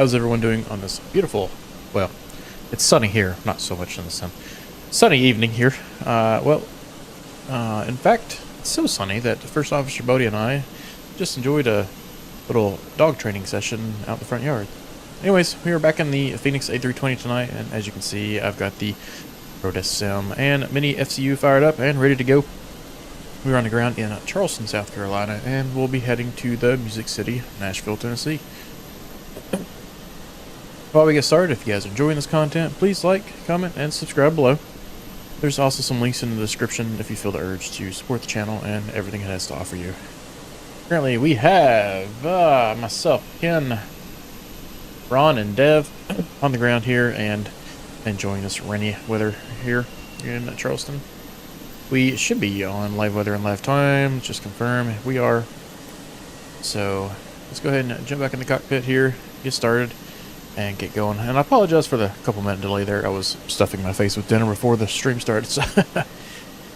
How's everyone doing on this beautiful, well, it's sunny here, not so much in the sun. Sunny evening here. In fact, it's so sunny that First Officer Bodie and I just enjoyed a little dog training session out in the front yard. Anyways, we are back in the Fenix A320 tonight, and as you can see, I've got the ProDeskSim and miniFCU fired up and ready to go. We're on the ground in Charleston, South Carolina, and we'll be heading to the Music City, Nashville, Tennessee. Before we get started, if you guys are enjoying this content, please like, comment, and subscribe below. There's also some links in the description if you feel the urge to support the channel and everything it has to offer you. Currently, we have myself, Ken, Ron, and Dev on the ground here and enjoying this rainy weather here in Charleston. We should be on live weather and live time. Just confirm we are. So let's go ahead and jump back in the cockpit here, get started, and get going. And I apologize for the couple minute delay there. I was stuffing my face with dinner before the stream started, so a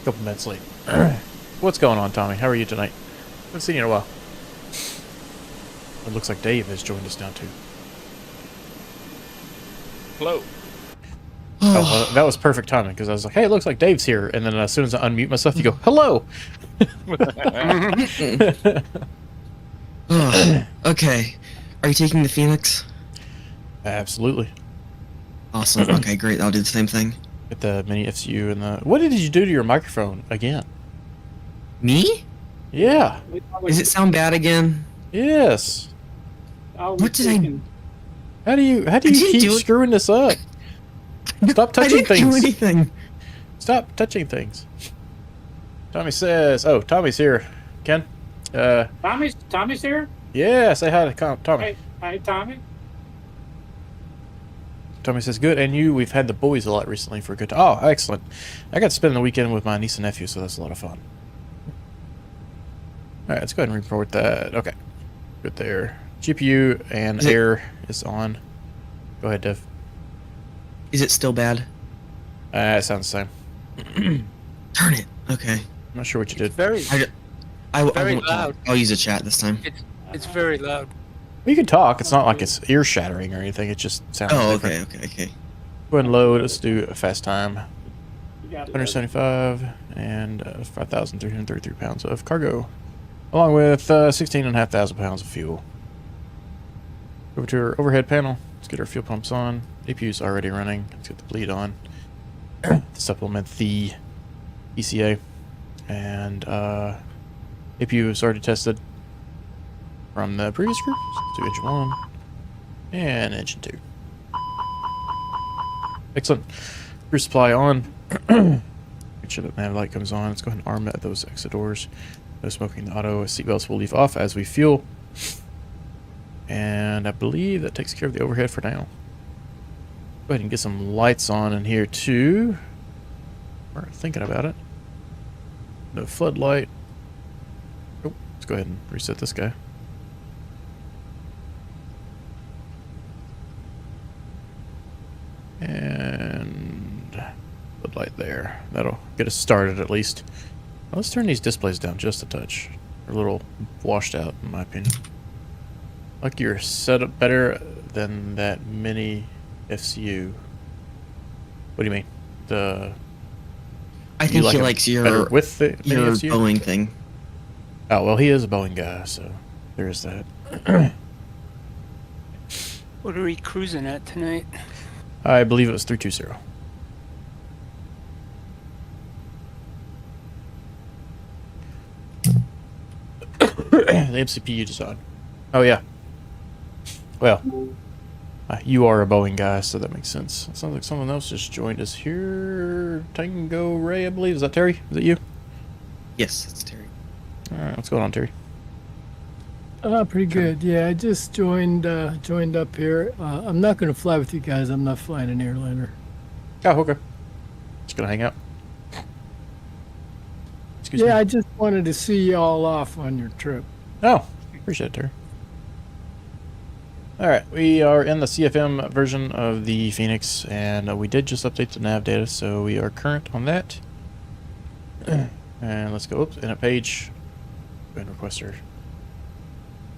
couple minutes late. What's going on, Tommy? How are you tonight? Haven't seen you in a while. It looks like Dave has joined us now too. Hello. Oh, well, that was perfect timing because I was like, hey, it looks like Dave's here. And then as soon as I unmute myself, you go, hello. Okay. Are you taking the Phoenix? Absolutely. Awesome. Okay, great. I'll do the same thing. Get the miniFCU and the... What did you do to your microphone again? Me? Yeah. Does it sound bad again? Yes. What did I... How do you keep screwing this up? Stop touching things. I didn't do anything. Stop touching things. Tommy says... Oh, Tommy's here. Ken? Tommy's here? Yeah, say hi to Tommy. Hi, Tommy. Tommy says, good, and you, we've had the boys a lot recently for a good time. Oh, excellent. I got to spend the weekend with my niece and nephew, so that's a lot of fun. Alright, let's go ahead and report that. Okay. Good there. GPU and air is on. Go ahead, Dev. Is it still bad? It sounds the same. Turn it. Okay. I'm not sure what you did. Very won't loud. talk. I'll use a chat this time. It's very loud. You can talk. It's not like it's ear-shattering or anything. It just sounds different. Okay. Go ahead and load. Let's do a fast time. 175 and 5,333 pounds of cargo, along with 16,500 pounds of fuel. Over to our overhead panel. Let's get our fuel pumps on. APU's already running. Let's get the bleed on to supplement the ECA. And APU is already tested from the previous group. So let's do engine 1 and engine 2. Excellent. Crew supply on. Make sure that nav light comes on. Let's go ahead and arm those exit doors. No smoking the auto. Seatbelts will leave off as we fuel. And I believe that takes care of the overhead for now. Go ahead and get some lights on in here too. We're thinking about it. No floodlight. Oh, let's go ahead and reset this guy. And floodlight there. That'll get us started at least. Well, let's turn these displays down just a touch. They're a little washed out in my opinion. Like you're set up better than that miniFCU. What do you mean? I think he likes your with the miniFCU? Boeing thing. Oh well, he is a Boeing guy, so there is that. What are we cruising at tonight? I believe it was 320. The MCPU design. Oh yeah. Well, you are a Boeing guy, so that makes sense. It sounds like someone else just joined us here. Tango Ray, I believe. Is that Terry? Is it you? Yes, it's Terry. Alright, what's going on, Terry? Pretty good. Yeah, I just joined up here. I'm not going to fly with you guys. I'm not flying an airliner. Oh, okay. Just gonna hang out. Excuse me. I just wanted to see y'all off on your trip. Oh, appreciate it, Terry. Alright, we are in the CFM version of the Phoenix, and we did just update the nav data, so we are current on that. And let's go, oops, in a page. Go ahead and request our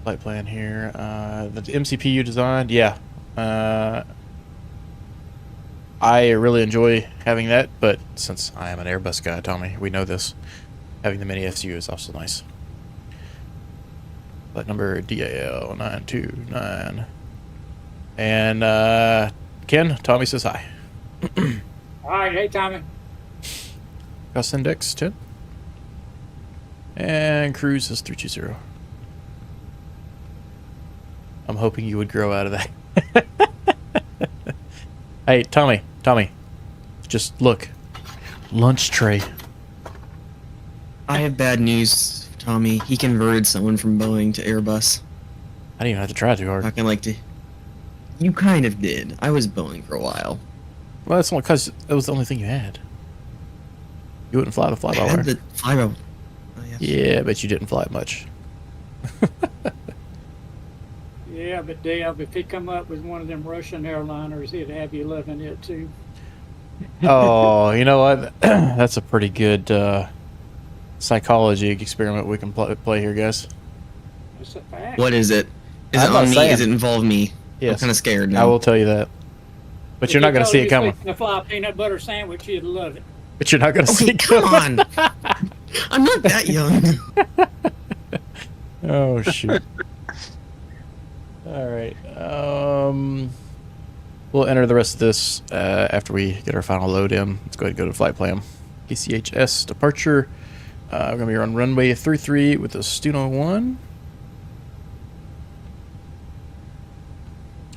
flight plan here. The MCPU designed, yeah, I really enjoy having that, but since I am an Airbus guy, Tommy, we know this. Having the miniFCU is also nice. Flight number DAL 929. And Ken, Tommy says hi. All right, hey Tommy. Cost index 10. And cruise is 320. I'm hoping you would grow out of that. Hey, Tommy, just look. Lunch tray. I have bad news, Tommy. He converted someone from Boeing to Airbus. I didn't even have to try too hard. Not gonna like to. You kind of did. I was Boeing for a while. Well, that's only because it was the only thing you had. You wouldn't fly the I had fly-by-wire. the fly-by. Oh, yes. Yeah, but you didn't fly it much. Yeah, but Dale, if he come up with one of them Russian airliners, he'd have you loving it too. Oh, you know what? That's a pretty good psychology experiment we can play here, guys. That's a fact. What is it? Is I'm it not on me? saying. Does it involve me? Yes. I'm kind of scared now. I will tell you that. But you're not going to see it coming. To fly a peanut butter sandwich, you'd love it. But you're not going to see Okay, it come coming. on. I'm not that young. Oh, shoot. All right. We'll enter the rest of this after we get our final load in. Let's go ahead and go to flight plan. KCHS departure. We're going to be on runway 33 with the Stuno 1.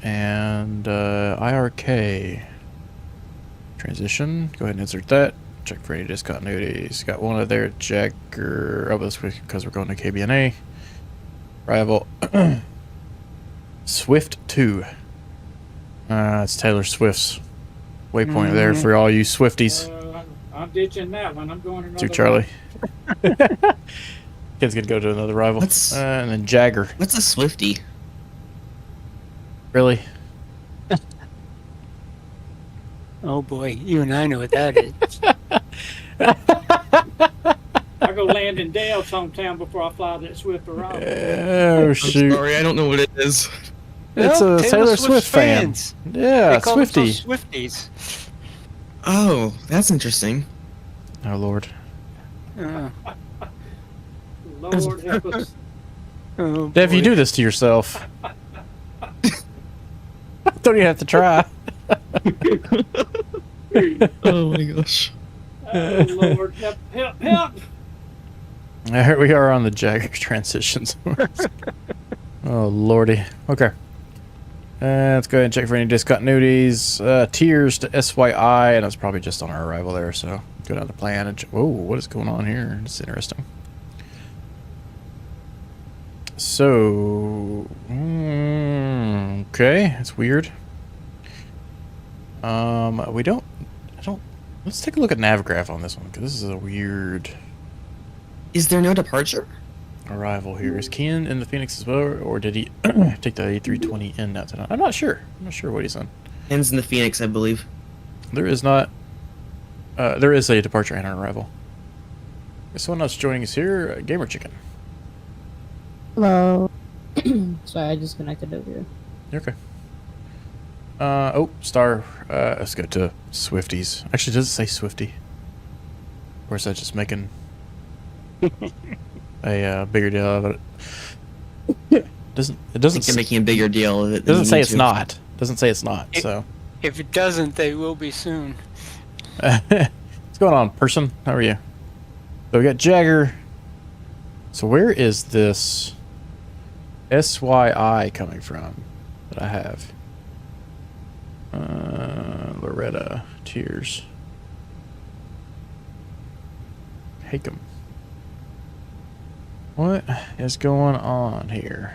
And IRK. Transition. Go ahead and insert that. Check for any discontinuities. Got one of there. Jagger. Oh, that's because we're going to KBNA. Arrival. Swift 2. It's Taylor Swift's waypoint there for all you Swifties. I'm ditching that one. I'm going another To Charlie. Kid's gonna go to another rival. And then Jagger. What's a Swifty? Really? Oh boy, you and I know what that is. I go land in Dale's hometown before I fly that Swift around. Oh, I'm shoot. sorry, I don't know what it is. It's a Taylor Swift fan. fans. Yeah, They call Swifty. themselves Swifties. Oh, that's interesting. Oh, Lord. Lord help us. Oh, Dev, you boy. do this to yourself. Don't even have to try. Oh my gosh. Oh, Lord, help. Here we are on the Jagger transitions. Oh, Lordy. Okay. Let's go ahead and check for any discontinuities. Tiers to SYI, and that's probably just on our arrival there, so go down to plan and whoa, what is going on here? It's interesting. So, okay, that's weird. Let's take a look at Navgraph on this one, because this is a weird Is there no departure? arrival here. Is Ken in the Phoenix as well, or did he take the A320 in now tonight? I'm not sure. I'm not sure what he's on. Ends in the Phoenix, I believe. There is not. There is a departure and an arrival. There's someone else joining us here, Gamer Chicken. Hello. Sorry, I just connected over here. You're okay. Oh, Star. Let's go to Swifties. Actually, does it say Swifty? Or is that just making a bigger deal of it? It doesn't I think they're making a bigger deal of it. than doesn't you say need it's to. not. Doesn't say it's not. So. If it doesn't, they will be soon. What's going on, person? How are you? So we got Jagger. So where is this SYI coming from that I have? Loretta Tears. Hakem. What is going on here?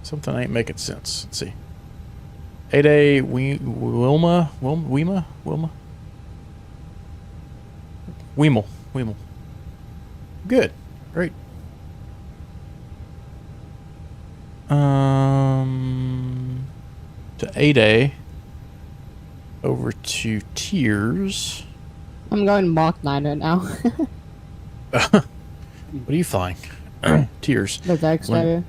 Something ain't making sense. Let's see. 8A Wilma. Weimel. Good. Great. To 8A. Over to Tears. I'm going Mach 9 right now. What are you flying? Tears. The Dex driver.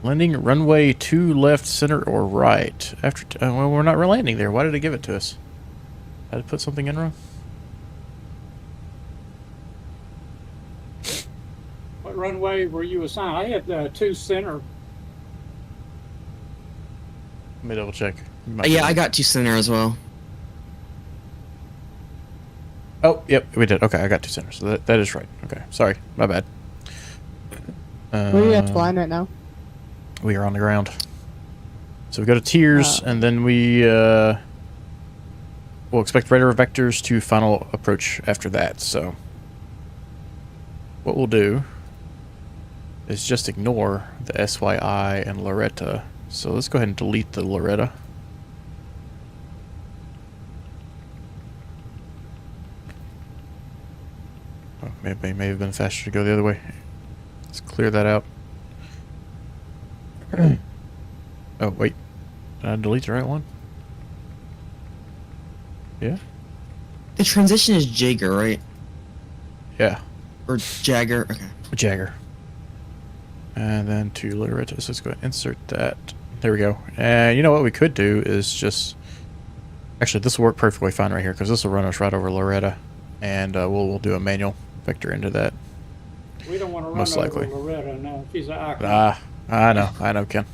Landing runway 2 left, center, or right. After well, we're not landing there. Why did it give it to us? Did I put something in wrong? What runway were you assigned? I had 2 center. Let me double check. You might Yeah, be- I got 2 center as well. Oh, yep, we did. Okay, I got 2 centers. So that is right. Okay, sorry, my bad. Where are you guys flying right now? We are on the ground. So we go to tiers, and then we will expect radar vectors to final approach after that. So what we'll do is just ignore the SYI and Loretta. So let's go ahead and delete the Loretta. Oh, maybe may have been faster to go the other way. Let's clear that out. Oh, wait. Did I delete the right one? Yeah? The transition is Jagger, right? Yeah. Or Jagger? Okay. Jagger. And then to Loretta. So let's go ahead and insert that. There we go. And you know what we could do is just... Actually, this will work perfectly fine right here, because this will run us right over Loretta. And we'll do a manual vector into that. We don't want to run Most over likely. Loretta now. She's an icon. Ah, I know, Ken.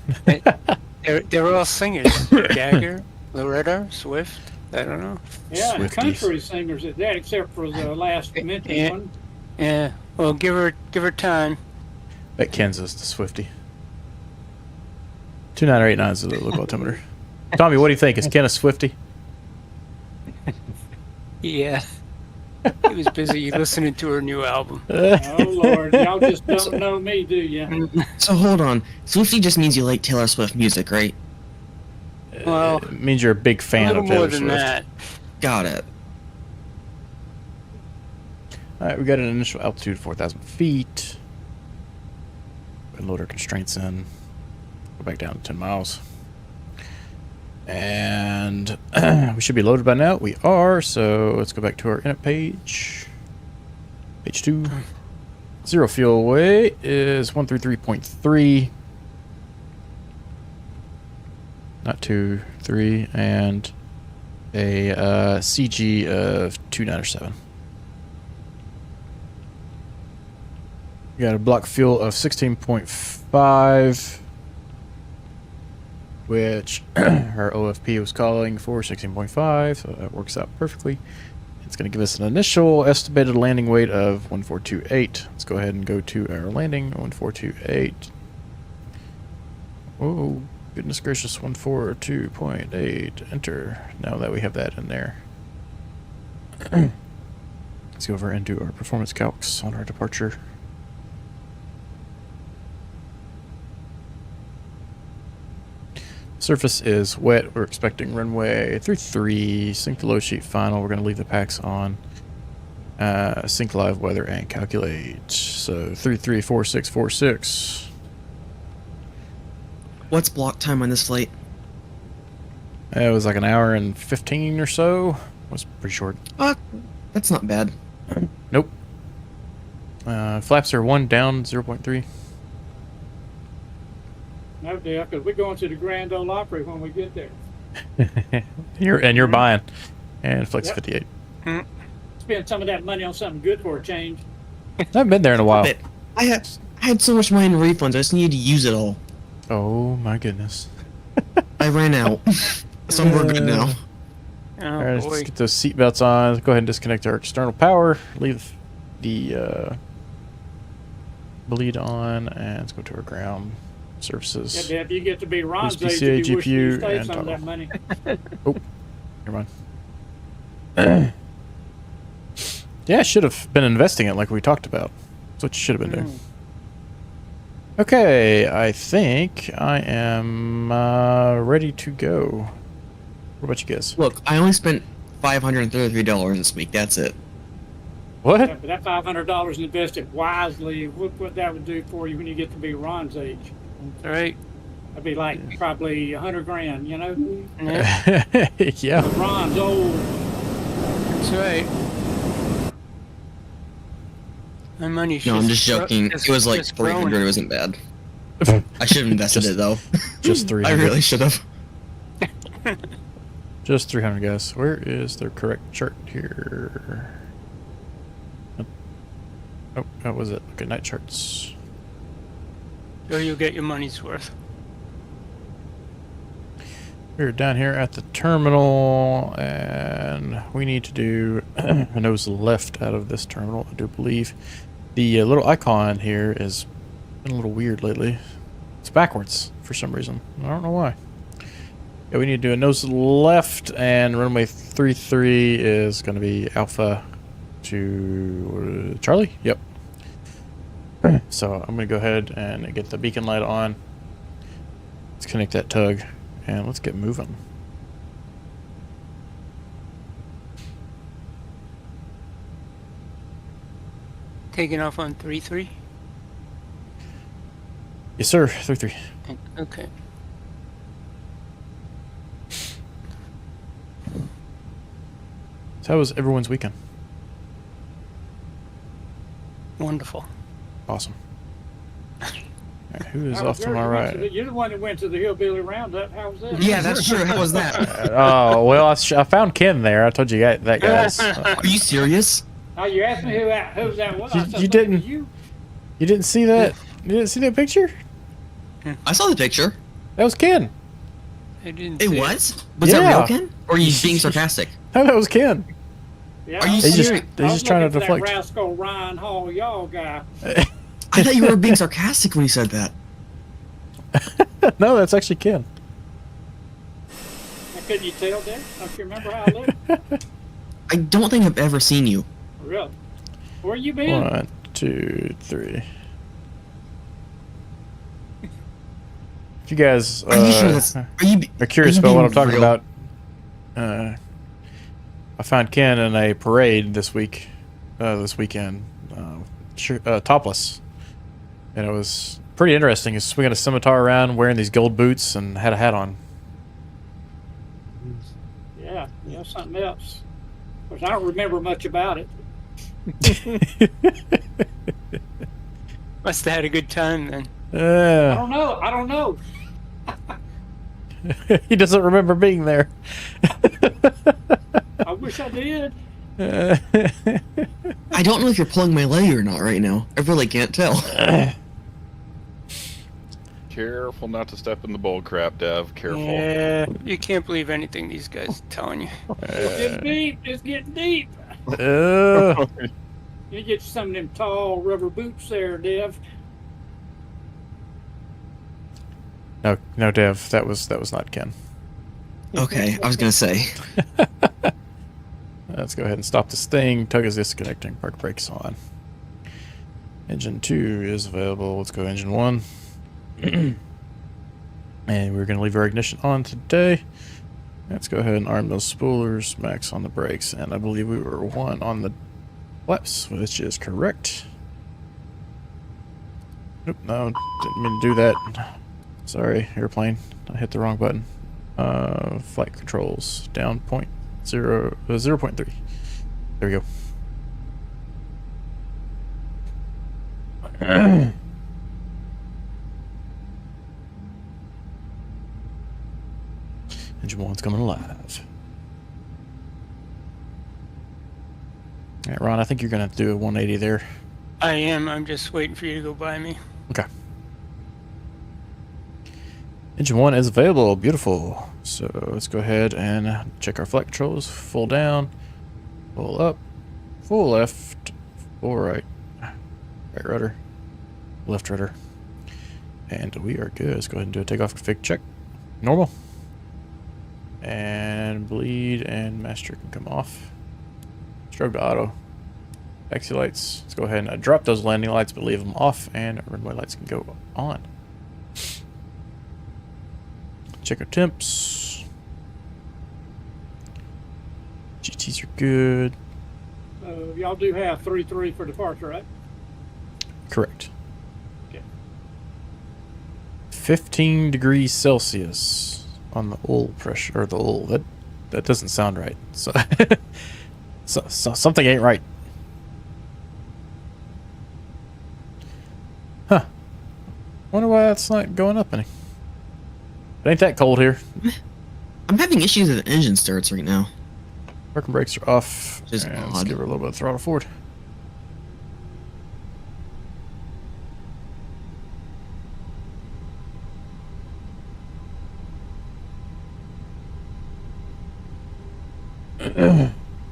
They're all singers. Jagger, Loretta, Swift. I don't know. Yeah, and Swifties. country singers at that, except for the last mentioned Yeah. one. Yeah. Well, give her time. Bet Ken's is the Swifty. 2989 is the local altimeter. Tommy, what do you think? Is Ken a Swifty? Yeah. He was busy listening to her new album. Oh Lord, y'all just don't know me, do you? So hold on. Swifty just means you like Taylor Swift music, right? Well, It means you're a big a fan little of more Taylor than Swift. that. Got it. Alright, we got an initial altitude of 4,000 feet. Go load our constraints in. Go back down to 10 miles. And we should be loaded by now. We are, so let's go back to our init page. Page 2. Zero fuel weight is 133.3. Not 2, 3, and a CG of 297. We got a block fuel of 16.5, which our OFP was calling for 16.5, so that works out perfectly. It's going to give us an initial estimated landing weight of 1428. Let's go ahead and go to our landing, 1428. Oh, goodness gracious, 142.8. Enter, now that we have that in there. Let's go over and do our performance calcs on our departure. Surface is wet. We're expecting runway 33. Sync the low sheet final. We're going to leave the packs on. Sync live weather and calculate. So 334646. What's block time on this flight? It was like an hour and 15 or so. It was pretty short. That's not bad. Nope. Flaps are 1 down 0.3. No doubt, because we're going to the Grand Ole Opry when we get there. You're buying. And Flex Yep. 58. Spend some of that money on something good for a change. I haven't been there in a while. But I had so much money in refunds. I just needed to use it all. Oh my goodness. I ran out. So we're good now. Oh, Alright, boy. let's get those seatbelts on. Go ahead and disconnect our external power. Leave the bleed on, and let's go to our ground Yeah, surfaces. Dad, you get to be Ron's Use age if you wish you GPU saved and some of that toggle. money. Never mind. Yeah, I should have been investing it like we talked about. That's what you should have been doing. Okay, I think I am ready to go. What about you guys? Look, I only spent $533 this week. That's it. What? Yeah, but that $500 invested wisely, look what that would do for you when you get to be Ron's age. All right. That'd be like probably 100 grand, you know? Yeah, Yeah. Ron's old. that's right. My money. No, I'm just joking. It was like 300. It wasn't bad. I should have invested it though. Just I 300. really should have. Just 300, guys. Where is the correct chart here? Oh, how was it? Okay, night charts. So you'll get your money's worth. We're down here at the terminal, and we need to do a nose left out of this terminal, I do believe. The little icon here is been a little weird lately. It's backwards for some reason. I don't know why. Yeah, we need to do a nose left, and runway 33 is going to be Alpha to Charlie. Yep. So I'm going to go ahead and get the beacon light on. Let's connect that tug, and let's get moving. Taking off on 3-3? Yes, sir. 33. Okay. So how was everyone's weekend? Wonderful. Awesome. All right, who is How was off to my yours? right? You're the one that went to the Hillbilly Roundup. How was that? Yeah, that's true. How was that? Oh, well, I found Ken there. I told you that guy's. Are you serious? Oh, you asked me who that was. You- I said, you didn't. You? You didn't see that? You didn't see that picture? I saw the picture. That was Ken. I didn't It see was? Was Yeah. that real, Ken? Or are you being sarcastic? No, that was Ken. Yeah, Are you I was serious? looking- They're I was just trying to looking for deflect. That rascal Ryan Hall, y'all guy. I thought you were being sarcastic when you said that. No, that's actually Ken. Couldn't you tell that? Don't you remember how I looked? I don't think I've ever seen you. Really? Where you been? 1, 2, 3. If you guys Are you sure that's? Are you? are curious are you about what being I'm talking real? about, I found Ken in a parade this weekend, topless, and it was pretty interesting. He's swinging a scimitar around, wearing these gold boots, and had a hat on. Yeah, something else. Of course, I don't remember much about it. Must have had a good time then. I don't know. He doesn't remember being there. I wish I did. I don't know if you're pulling my leg or not right now. I really can't tell. Careful not to step in the bull crap, Dev. Careful. Yeah, you can't believe anything these guys are telling you. It's getting deep. It's getting deep. You get some of them tall rubber boots there, Dev. No, Dev, that was not Ken. Okay, I was gonna say. Let's go ahead and stop this thing. Tug is disconnecting. Park brakes on. Engine 2 is available. Let's go engine 1. And we're going to leave our ignition on today. Let's go ahead and arm those spoolers. Max on the brakes. And I believe we were 1 on the flaps, which is correct. Nope, no, didn't mean to do that. Sorry, airplane. I hit the wrong button. Flight controls down 0.3. There we go. Engine 1's coming alive. Alright, Ron, I think you're going to do a 180 there. I am. I'm just waiting for you to go by me. Okay. Engine 1 is available. Beautiful. So let's go ahead and check our flight controls. Full down, full up, full left, full right, right rudder, left rudder. And we are good. Let's go ahead and do a takeoff config check. Normal. And bleed and master can come off. Strobe to auto. Taxi lights. Let's go ahead and drop those landing lights, but leave them off, and runway lights can go on. Check our temps. GTs are good. Y'all do have 3-3 for departure, right? Correct. Okay. 15 degrees Celsius on the oil pressure, or the oil. That doesn't sound right. So, so something ain't right. Wonder why that's not going up any. It ain't that cold here. I'm having issues with engine starts right now. Parking brakes are off. Which is And let's odd. give her a little bit of throttle forward.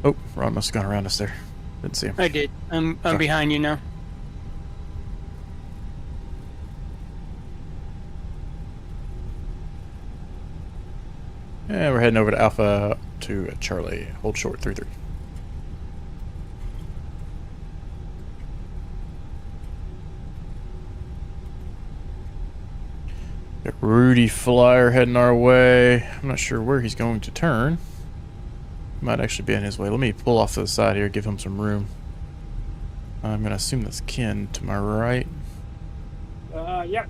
Oh, Ron must have gone around us there. Didn't see him. I did. I'm behind you now. And we're heading over to Alpha to Charlie. Hold short 3-3. Got Rudy Flyer heading our way. I'm not sure where he's going to turn. Might actually be in his way. Let me pull off to the side here, give him some room. I'm going to assume that's Ken to my right. Yeah.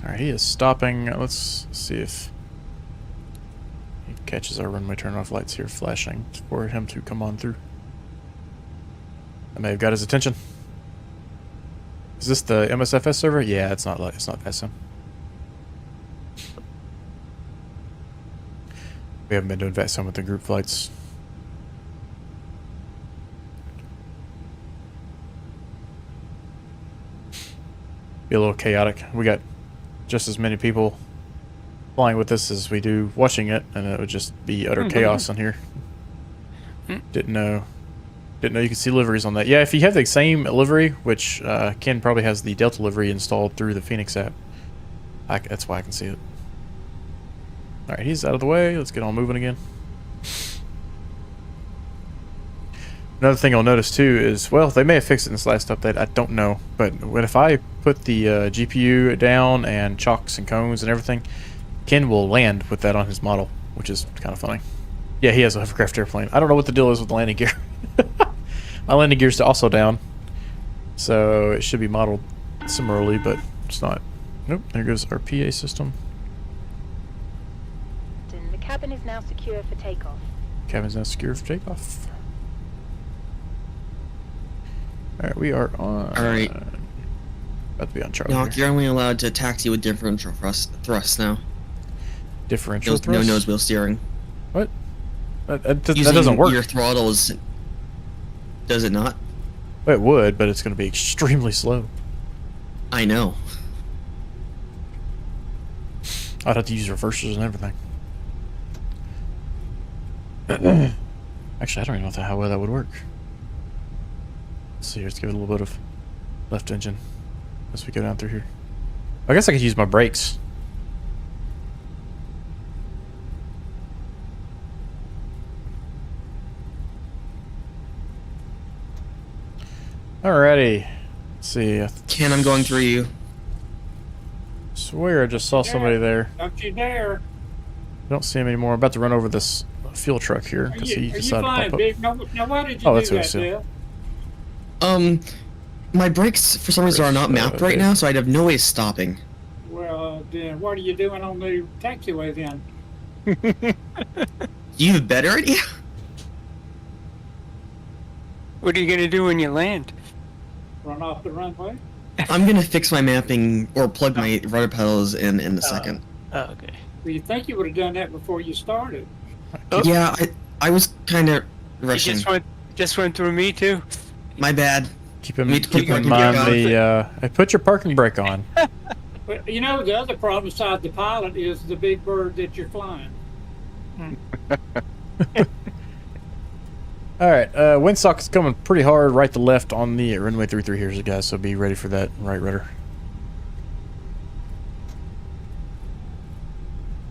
Alright, he is stopping. Let's see if he catches our runway turn off lights here flashing for him to come on through. I may have got his attention. Is this the MSFS server? Yeah, it's not SM. We haven't been doing VATSIM with the group flights. Be a little chaotic. We got just as many people flying with this as we do watching it, and it would just be utter chaos on here. Didn't know you could see liveries on that. Yeah, if you have the same livery, which Ken probably has the Delta livery installed through the Fenix app, that's why I can see it. Alright, he's out of the way. Let's get on moving again. Another thing I'll notice too is, well, they may have fixed it in this last update, I don't know, but if I put the GPU down and chocks and cones and everything, Ken will land with that on his model, which is kind of funny. Yeah, he has a hovercraft airplane. I don't know what the deal is with the landing gear. My landing gear's also down, so it should be modeled similarly, but it's not. Nope, there goes our PA system. The cabin is now secure for takeoff. Cabin's now secure for takeoff. Alright, we are on. Alright. About to be on Charlie. Doc, here. you're only allowed to taxi with differential thrust now. Differential No thrust? nose wheel steering. What? That Using doesn't work. Your throttle is. Does it not? It would, but it's going to be extremely slow. I know. I'd have to use reversers and everything. Actually, I don't even know how well that would work. Let's see here. Let's give it a little bit of left engine as we go down through here. I guess I could use my brakes. Alrighty. Let's see. I Ken, I'm going through you. swear I just saw somebody there. Don't you dare. Don't see him anymore. I'm about to run over this fuel truck here because he Are you decided to flying pop up. big? Now why did you Oh, do that's what I that, see. Dale? My brakes for some reason are not mapped right now, so I'd have no way of stopping. Well, then what are you doing on the taxiway then? Do you have a better idea? What are you gonna do when you land? Run off the runway? I'm gonna fix my mapping or plug my rudder pedals in a second. Oh, okay. Well, you think you would have done that before you started. Yeah, I was kind of You rushing. just went through me too. My bad. Keep in Need to put mind parking brake on. the put your parking brake on. But you know, the other problem besides the pilot is the big bird that you're flying. All right, windsock is coming pretty hard right to left on the runway 33 here, guys. So be ready for that right rudder.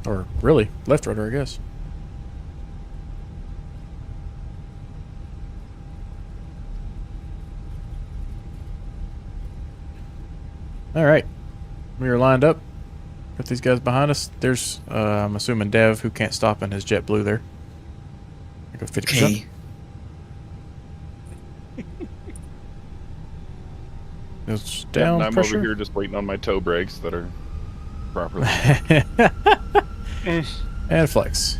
Or really, left rudder, I guess. All right, we are lined up. Got these guys behind us. There's, I'm assuming Dev, who can't stop in his JetBlue there. I go 50%. Okay. It's down and I'm pressure. over here just waiting on my toe brakes that are properly. And flex.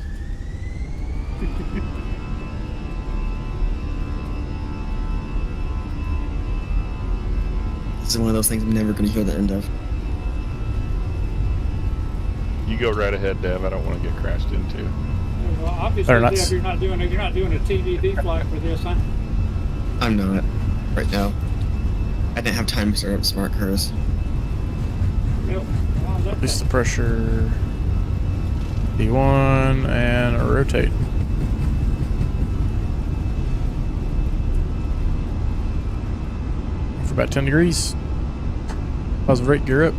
is one of those things I'm never going to hear the end of. You go right ahead, Dev. I don't want to get crashed into. Well, obviously, Better not Deb, you're not doing a TDD flight for this, huh? I'm not right now. I didn't have time to start up smart cars. Yep. Well, that's Release the pressure. D1 and rotate. For about 10 degrees. Positive rate, gear up.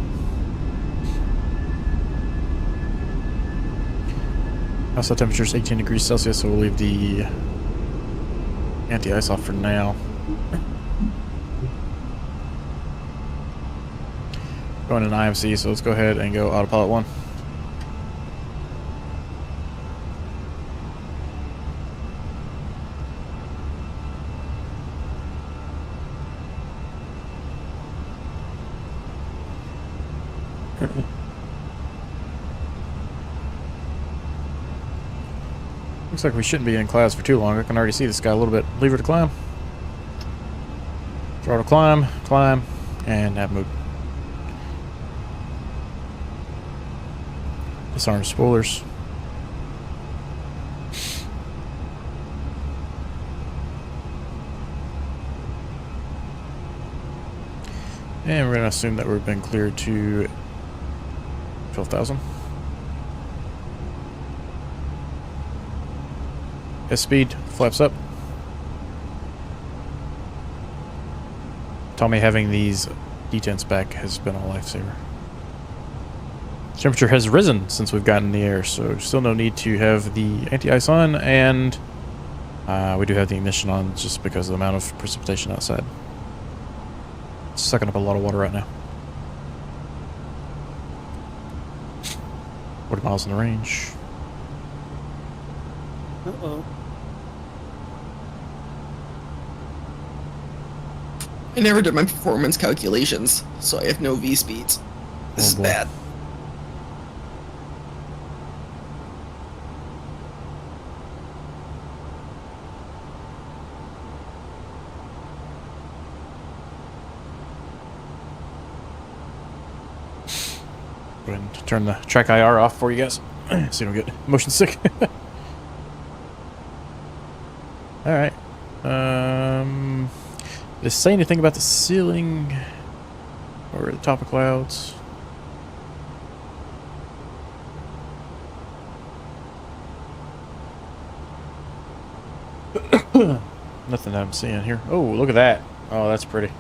Outside temperature is 18 degrees Celsius, so we'll leave the anti-ice off for now. Going in IMC, so let's go ahead and go autopilot 1. Looks like we shouldn't be in clouds for too long. I can already see this guy a little bit. Lever to climb. Throttle climb, climb, and nav mode. Disarm spoilers. And we're going to assume that we've been cleared to 12,000. S-speed, flaps up. Tommy having these detents back has been a lifesaver. Temperature has risen since we've gotten in the air, so still no need to have the anti-ice on, and we do have the ignition on just because of the amount of precipitation outside. It's sucking up a lot of water right now. 40 miles in the range. Uh-oh. I never did my performance calculations, so I have no V speeds. This is boy. bad. Go ahead and turn the track IR off for you guys, so you don't get motion sick. All right. Does it say anything about the ceiling or the top of clouds? Nothing that I'm seeing here. Oh, look at that. Oh, that's pretty.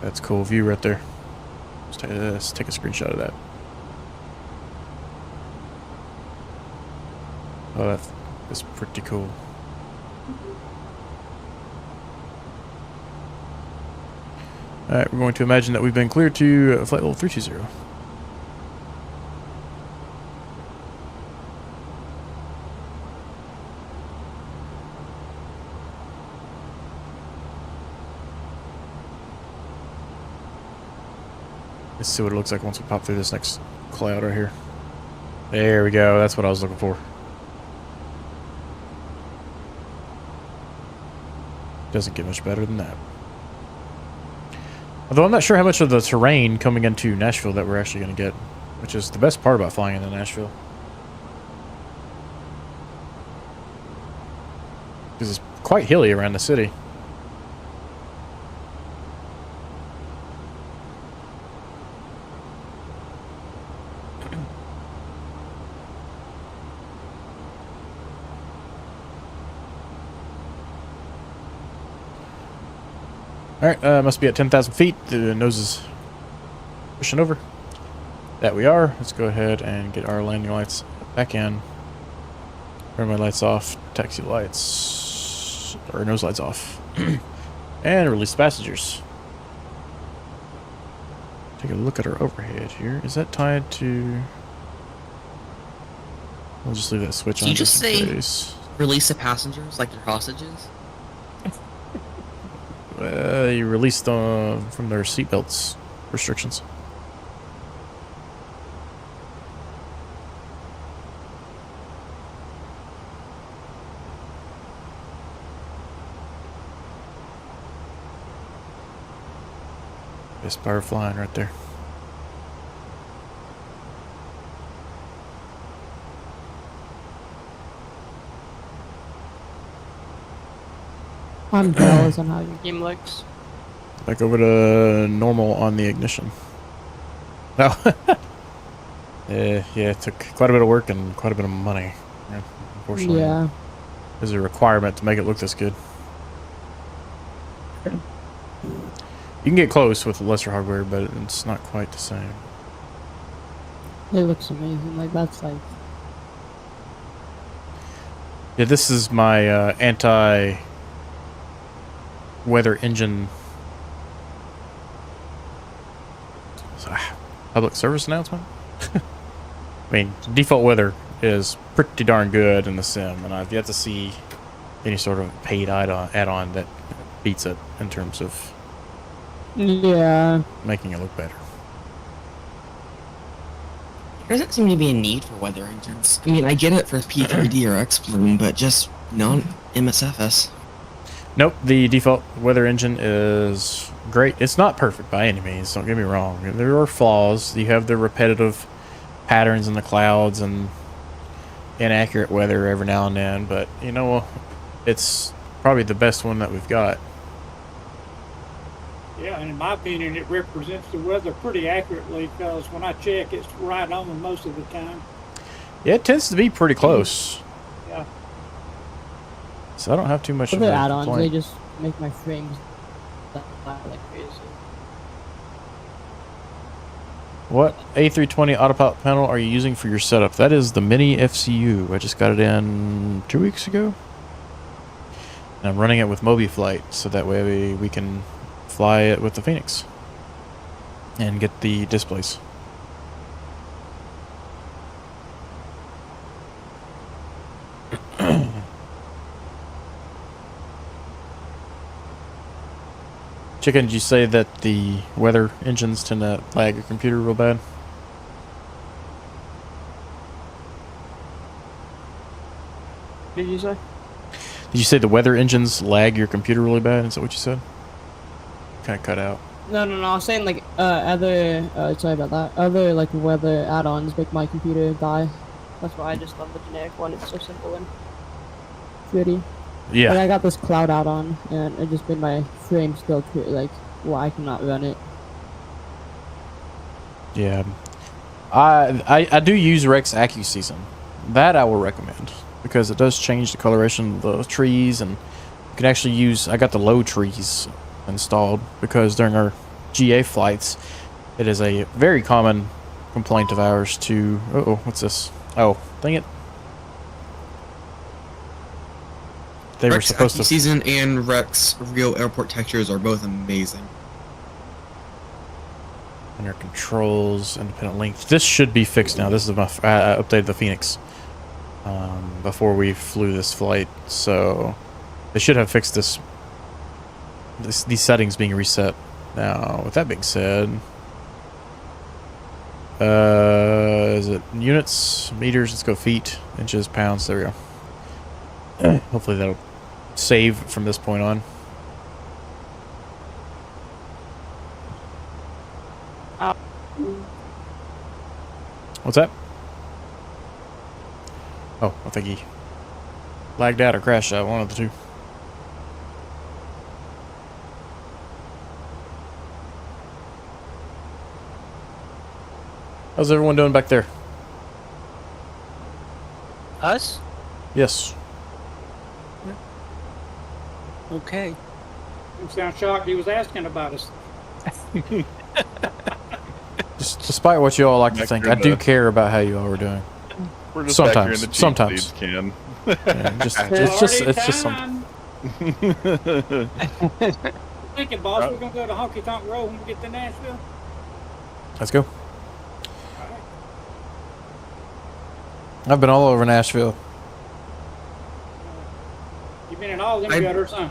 That's a cool view right there. Let's take a screenshot of that. Oh, that's pretty cool. Alright, we're going to imagine that we've been cleared to flight level 320. Let's see what it looks like once we pop through this next cloud right here. There we go. That's what I was looking for. Doesn't get much better than that. Although I'm not sure how much of the terrain coming into Nashville that we're actually going to get, which is the best part about flying into Nashville. Because it's quite hilly around the city. Alright, must be at 10,000 feet. The nose is pushing over. That we are. Let's go ahead and get our landing lights back in. Turn my lights off. Taxi lights. Or nose lights off. And release the passengers. Take a look at our overhead here. Is that tied to... We'll just leave that switch on. Did you just say case. release the passengers like they're hostages? You released them from their seatbelts restrictions. Best bar flying right there. I'm jealous on how your game looks. Back over to normal on the ignition. No. Yeah, it took quite a bit of work and quite a bit of money. Unfortunately, Yeah. there's a requirement to make it look this good. You can get close with lesser hardware, but it's not quite the same. It looks amazing. Like, that's like. Yeah, this is my anti-weather engine public service announcement. I mean, default weather is pretty darn good in the sim, and I've yet to see any sort of paid add-on that beats it in terms of Yeah. making it look better. There doesn't seem to be a need for weather engines. I mean, I get it for P3D or X-Bloom, but just not MSFS. Nope, the default weather engine is great. It's not perfect by any means, don't get me wrong. There are flaws. You have the repetitive patterns in the clouds and inaccurate weather every now and then, but you know, it's probably the best one that we've got. Yeah, and in my opinion, it represents the weather pretty accurately because when I check, it's right on most of the time. Yeah, it tends to be pretty close. Yeah. So I don't have too much For of a the add-ons, they complaint. just make my frames fly like crazy. What A320 autopilot panel are you using for your setup? That is the miniFCU. I just got it in 2 weeks ago. And I'm running it with MobiFlight, so that way we can fly it with the Fenix and get the displays. Chicken, did you say that the weather engines tend to lag your computer real bad? Did you say? Did you say the weather engines lag your computer really bad? Is that what you said? Kind of cut out. No, I was saying like other sorry about that. Other like weather add-ons make my computer die. That's why I just love the generic one. It's so simple and pretty. Yeah. Like I got this cloud add-on and it just made my frame still like I cannot run it. Yeah. I do use Rex AccuSeason. That I will recommend because it does change the coloration of the trees, and you can actually use. I got the low trees installed because during our GA flights, it is a very common complaint of ours to. What's this? Oh, dang it! They were Rex supposed to. Season and Rex Real Airport textures are both amazing. Under controls, independent length. This should be fixed now. This is my I updated the Fenix before we flew this flight, so they should have fixed these settings being reset. Now, with that being said, is it units, meters? Let's go feet, inches, pounds. There we go. Hopefully that'll save from this point on. What's that? Oh, I think he lagged out or crashed out, one of the two. How's everyone doing back there? Us? Yes. Okay. You sound shocked he was asking about us. Just despite what you all like to Back think, here I in do the- care about how you all are doing. We're just back here in Sometimes, the cheap sometimes. seats, Ken. Yeah, it's just something. Thinking, boss, we're gonna go to Honky Tonk Road when we get to Nashville. Let's go. I've been all over Nashville. You've been in all them I- gutters, huh?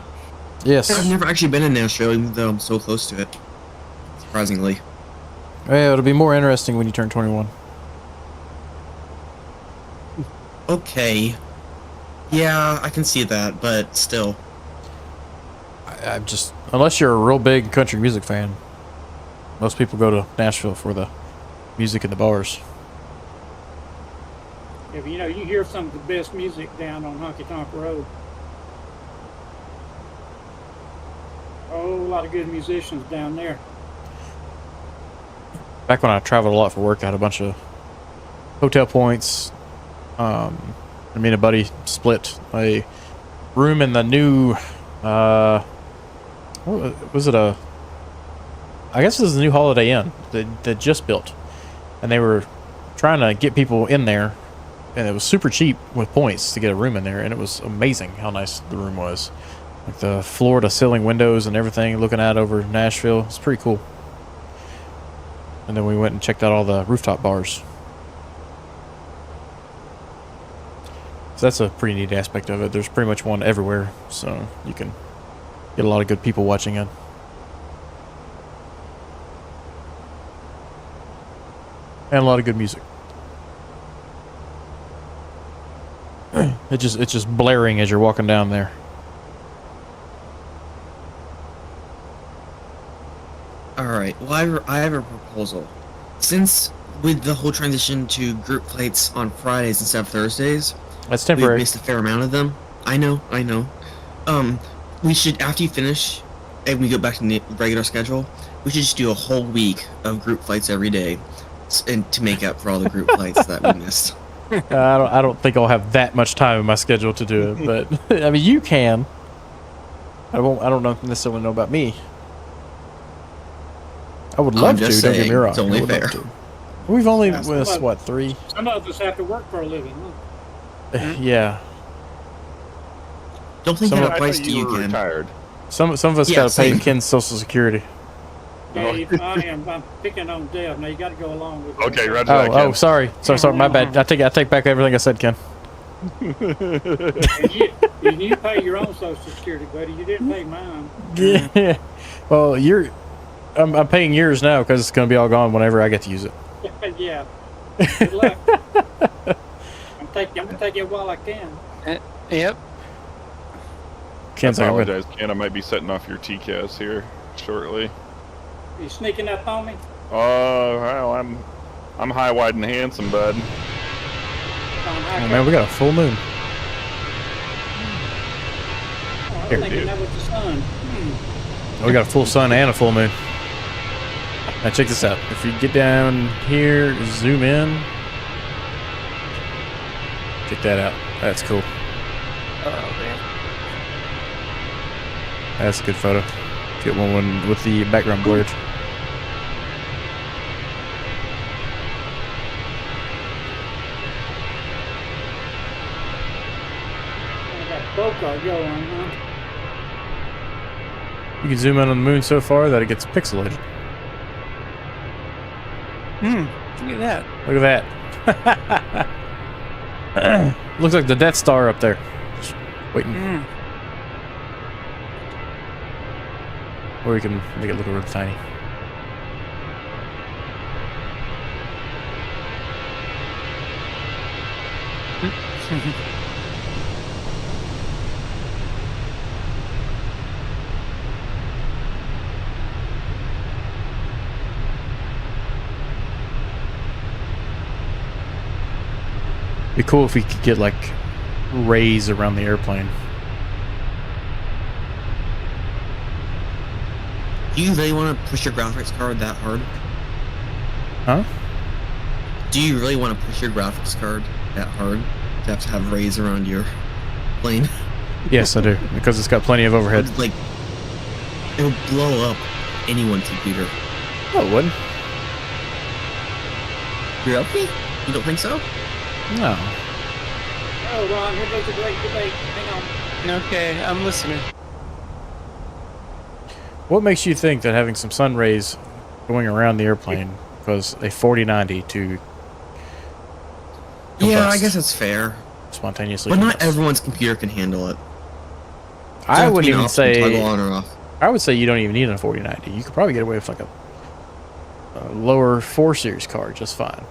Yes. I've never actually been in Nashville, even though I'm so close to it. Surprisingly. Well, it'll be more interesting when you turn 21. Okay. Yeah, I can see that, but still. I'm just, unless you're a real big country music fan, Most people go to Nashville for the music in the bars. If you know, you hear some of the best music down on Honky Tonk Road. Oh, a lot of good musicians down there. Back when I traveled a lot for work, I had a bunch of hotel points. Me and a buddy split a room in the new, what was it, I guess it was the new Holiday Inn that just built. And they were trying to get people in there, and it was super cheap with points to get a room in there, and it was amazing how nice the room was. Like the floor to ceiling windows and everything, looking out over Nashville. It's pretty cool. And then we went and checked out all the rooftop bars. So that's a pretty neat aspect of it. There's pretty much one everywhere, so you can get a lot of good people watching it. And a lot of good music. It's just blaring as you're walking down there. Alright, well, I have a proposal. Since with the whole transition to group flights on Fridays instead of Thursdays, That's we've temporary. missed a fair amount of them. I know. We should, after you finish, and we go back to the regular schedule, we should just do a whole week of group flights every day, and to make up for all the group flights that we missed. I don't think I'll have that much time in my schedule to do it, but I mean, you can. I don't necessarily know about me. I would love to. just Don't get me saying, wrong. it's only I would love fair. to. We've only That's missed what- what, 3? Some of us have to work for a living. Huh? Yeah. Don't think Some that of- I applies thought to you you, were Ken. retired. Some of us Yeah, gotta pay same. Ken's Social Security. Dave, I'm picking on Deb. Now you got to go along with it. Okay, roger that, Ken. Sorry, my bad. I take back everything I said, Ken. And you pay your own Social Security, buddy. You didn't pay mine. Yeah. Well, I'm paying yours now because it's gonna be all gone whenever I get to use it. Yeah. Good luck. I'm gonna take it while I can. Yep. Ken's I like, apologize, Ken. I might be setting off your TCAS here shortly. You sneaking up on me? Well, I'm high, wide, and handsome, bud. oh man, we got a full moon. I'm Here, thinking dude. that was the sun. We got a full sun and a full moon. Now check this out. If you get down here, zoom in. Check that out. That's cool. Oh man. That's a good photo. Get one with the background blurred. Got Boca going, huh? You can zoom in on the moon so far that it gets pixelated. Look at that. Look at that. Looks like the Death Star up there. Just waiting. Or you can make it look real tiny. Be cool if we could get like rays around the airplane. Do you really want to push your graphics card that hard? Huh? Do you really want to push your graphics card that hard to have rays around your plane? Yes, I do, because it's got plenty of overhead. Like, it would blow up anyone's computer. No, it wouldn't. You're okay? You don't think so? No. Oh, Ron, here goes a great debate. Hang on. Okay, I'm listening. What makes you think that having some sun rays going around the airplane caused a 4090 to Yeah, I combust guess that's fair. spontaneously? But not combust? everyone's computer can handle it. I Have to wouldn't be an even option to toggle say. on or off. I would say you don't even need a 4090. You could probably get away with like a lower 4 series card just fine.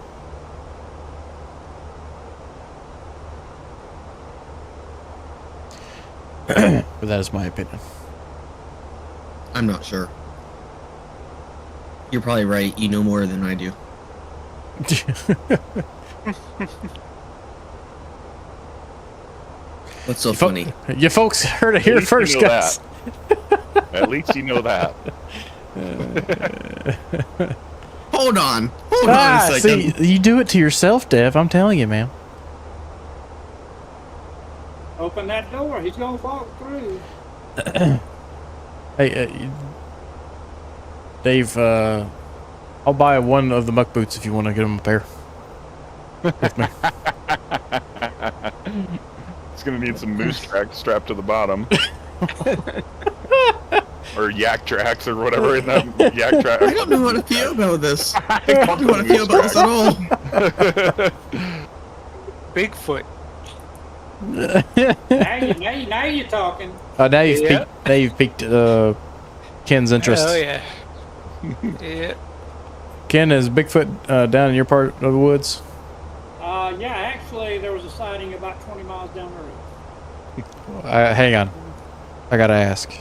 But that is my opinion. I'm not sure. You're probably right. You know more than I do. What's so funny? You folks heard it here least you first, know guys. At least you know that. Hold on a second. See, you do it to yourself, Dev. I'm telling you, man. Open that door. He's gonna walk through. Hey, Dave, I'll buy one of the muck boots if you want to get him a pair. With me. It's gonna need some moose tracks strapped to the bottom. Or yak tracks or whatever in that yak track. I don't know how to feel about this. I don't know how to feel about this at all. Bigfoot. Now you're talking. Now you've piqued Ken's interest. Oh yeah. Yeah. Ken, is Bigfoot down in your part of the woods? Yeah, actually, there was a sighting about 20 miles down the road. Hang on. I gotta ask.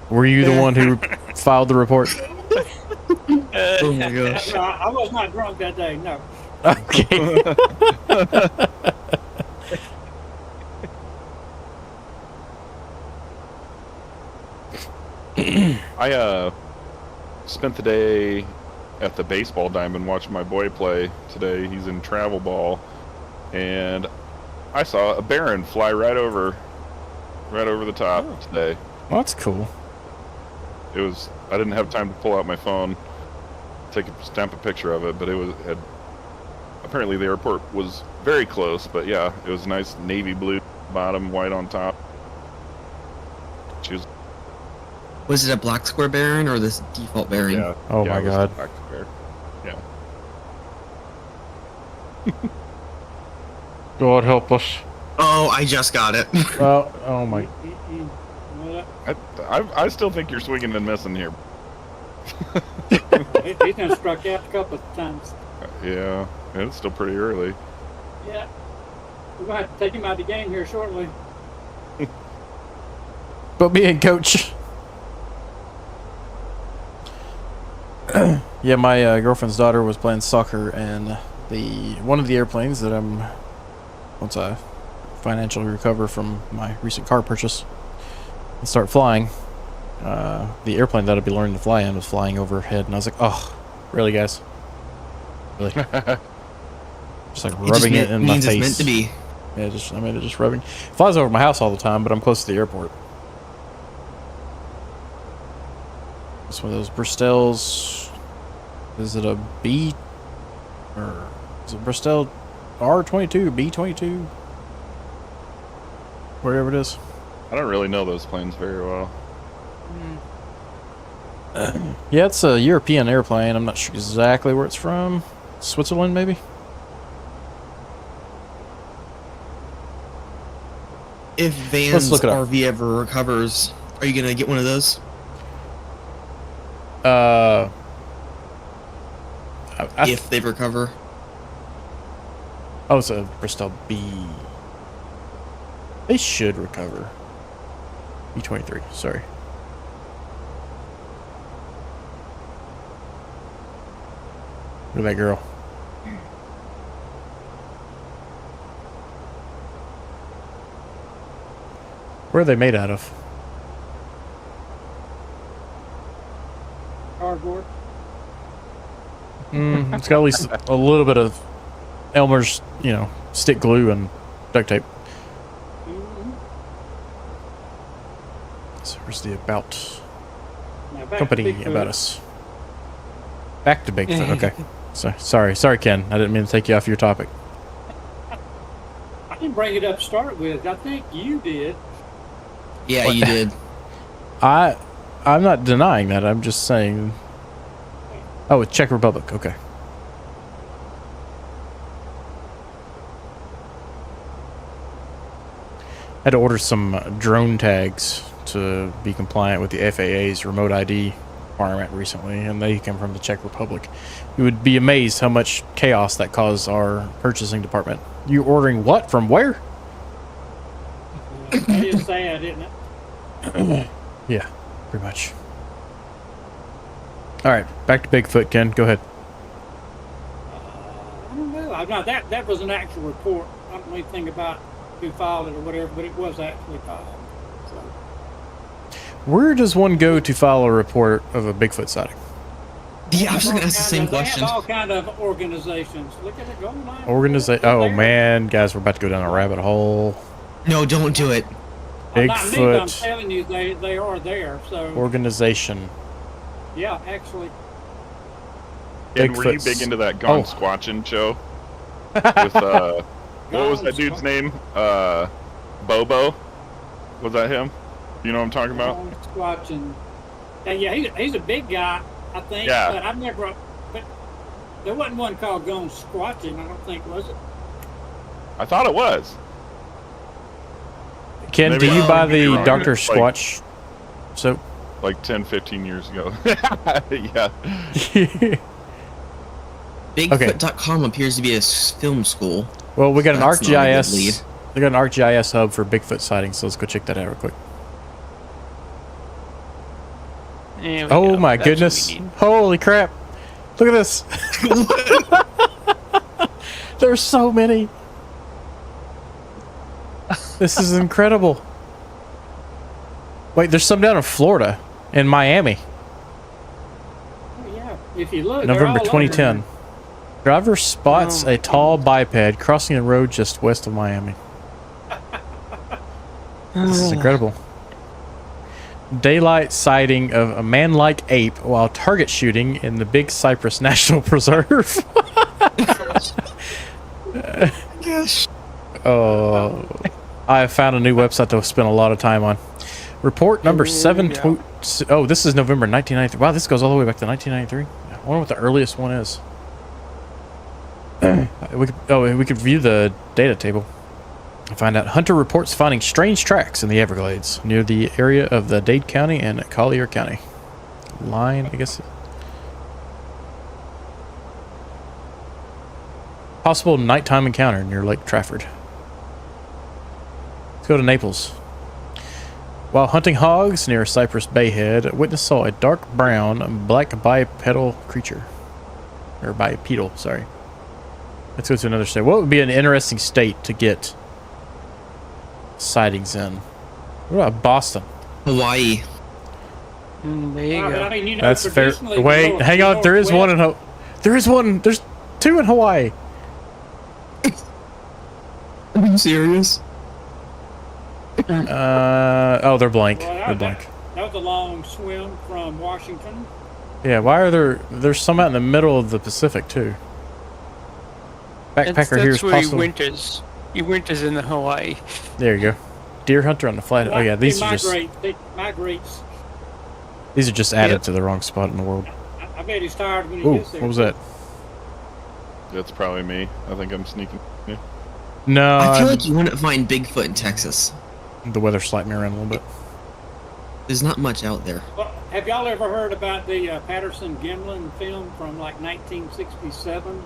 Were you the one who filed the report? Oh my gosh. No, I was not drunk that day, no. Okay. I spent the day at the baseball diamond watching my boy play today. He's in travel ball, and I saw a Baron fly right over the top today. Well, that's cool. I didn't have time to pull out my phone, stamp a picture of it, but apparently the airport was very close, but yeah, it was nice navy blue bottom, white on top. Was it a black square Baron or this default Baron? Yeah. Oh yeah, my it was God. the black square. Yeah. God help us. Oh, I just got it. Oh my. Well, I still think you're swinging and missing here. he's done struck out a couple of times. Yeah, it's still pretty early. Yeah. We're going to have to take him out of the game here shortly. But me and Coach. Yeah, my girlfriend's daughter was playing soccer, and one of the airplanes that once I financially recover from my recent car purchase and start flying, the airplane that I'd be learning to fly in was flying overhead, and I was like, oh, really, guys? Really? Just like rubbing it in my face. It's meant to be. Yeah, just rubbing. It flies over my house all the time, but I'm close to the airport. It's one of those Bristells. Is it a B? Or is it Bristell R22, B22? Whatever it is. I don't really know those planes very well. Yeah, it's a European airplane. I'm not sure exactly where it's from. Switzerland, maybe? If Let's Van's look it up. RV ever recovers, are you gonna get one of those? If they recover. Oh, it's a Bristol B. They should recover. B23, sorry. Look at that girl. Where are they made out of? Cardboard. It's got at least a little bit of Elmer's, stick glue and duct tape. Mm-hmm. So where's the about Now back to company Bigfoot. about us? Back to Bigfoot. Okay. So sorry, Ken. I didn't mean to take you off your topic. I didn't bring it up to start with. I think you did. Yeah, What? you did. I'm not denying that. I'm just saying. Oh, it's Czech Republic. Okay. Had to order some drone tags to be compliant with the FAA's remote ID requirement recently, and they come from the Czech Republic. You would be amazed how much chaos that caused our purchasing department. You ordering what from where? It is sad, isn't it? Yeah, pretty much. All right, back to Bigfoot, Ken. Go ahead. I don't know. That was an actual report. I don't know anything about who filed it or whatever, but it was actually filed. So, Where does one go to file a report of a Bigfoot sighting? Yeah, I was going to ask the same question. They have all kind of organizations. Look at it going on. Oh man, guys, we're about to go down a rabbit hole. No, don't do it. Well, not me, but I'm Bigfoot telling you, they are there. So organization. yeah, actually. And were you Bigfoot's- big into that Gone Oh. Squatching show? With what was that dude's name? Bobo? Was that him? You know what I'm talking about? Squatching. Yeah, he's a big guy, I think. Yeah. But I've never. But there wasn't one called Gone Squatching. I don't think, was it? I thought it was. Ken, Maybe do you I'm buy maybe the wrong. Dr. Like- Squatch soap? Like 10, 15 years ago. Yeah. Bigfoot.com appears to be a film school. Well, we got an That's not a good ArcGIS. lead. We got an ArcGIS hub for Bigfoot sightings, so let's go check that out real quick. There we Oh go. my That's what we goodness! need. Holy crap! Look at this. There's so many. This is incredible. Wait, there's some down in Florida, in Miami, Oh, yeah. If you look, November they're all over 2010. Driver spots Oh my a tall biped crossing a road just west of Miami. This is incredible. Daylight sighting of a man-like ape while target shooting in the Big Cypress National Preserve. Yes. Oh, I have found a new website to spend a lot of time on. Report number 7. Oh, this is November 1993. Wow, this goes all the way back to 1993. I wonder what the earliest one is. we could view the data table and find out. Hunter reports finding strange tracks in the Everglades near the area of the Dade County and Collier County line, I guess. Possible nighttime encounter near Lake Trafford. Let's go to Naples. While hunting hogs near Cypress Bayhead, a witness saw a dark brown, black bipedal creature. Or bipedal, sorry. Let's go to another state. What would be an interesting state to get sightings in? What about Boston? Hawaii. There you But go. I mean, you know, That's fair. traditionally, the Wait, north- hang on. There is one in northwest- There is one. There's two in Hawaii. Are you serious? Oh, they're blank. Well, They're blank. that was a long swim from Washington. Yeah, why are there's some out in the middle of the Pacific too. Backpacker That's here is where he possible. winters. He winters in the Hawaii. There you go. Deer hunter on the flat. Oh yeah, these are just They migrates. these are just added Yep. to the wrong spot in the world. I bet he's tired when he Ooh, gets there. what was that? That's probably me. I think I'm sneaking. Yeah. No, I feel like you wouldn't find Bigfoot in Texas. the weather slapped me around a little bit. There's not much out there. Well, have y'all ever heard about the Patterson Gimlin film from like 1967?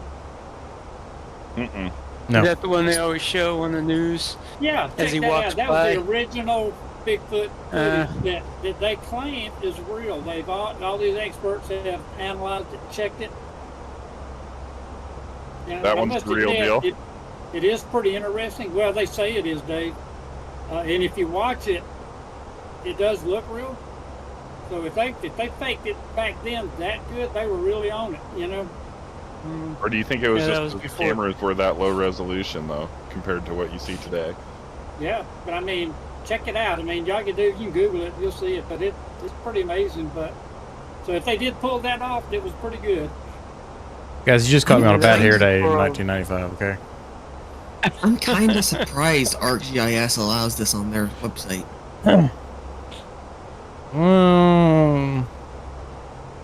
Mm-mm. No. Is that the one they always show on the news? Yeah, As check he that walks out. That by. was the original Bigfoot Uh. footage that they claim is real. They've all these experts have analyzed it, checked it. And That I one's must the real admit, deal? It is pretty interesting. Well, they say it is, Dave. And if you watch it, it does look real. So if they faked it back then that good, they were really on it, you know. Or do you think it was Yeah, that just was the before. cameras were that low resolution though, compared to what you see today? Yeah, but I mean, check it out. I mean, y'all can you can Google it, you'll see it. But it's pretty amazing. But so if they did pull that off, it was pretty good. Guys, you just caught me on a bad hair day in Bro. 1995. Okay. I'm kind of surprised ArcGIS allows this on their website.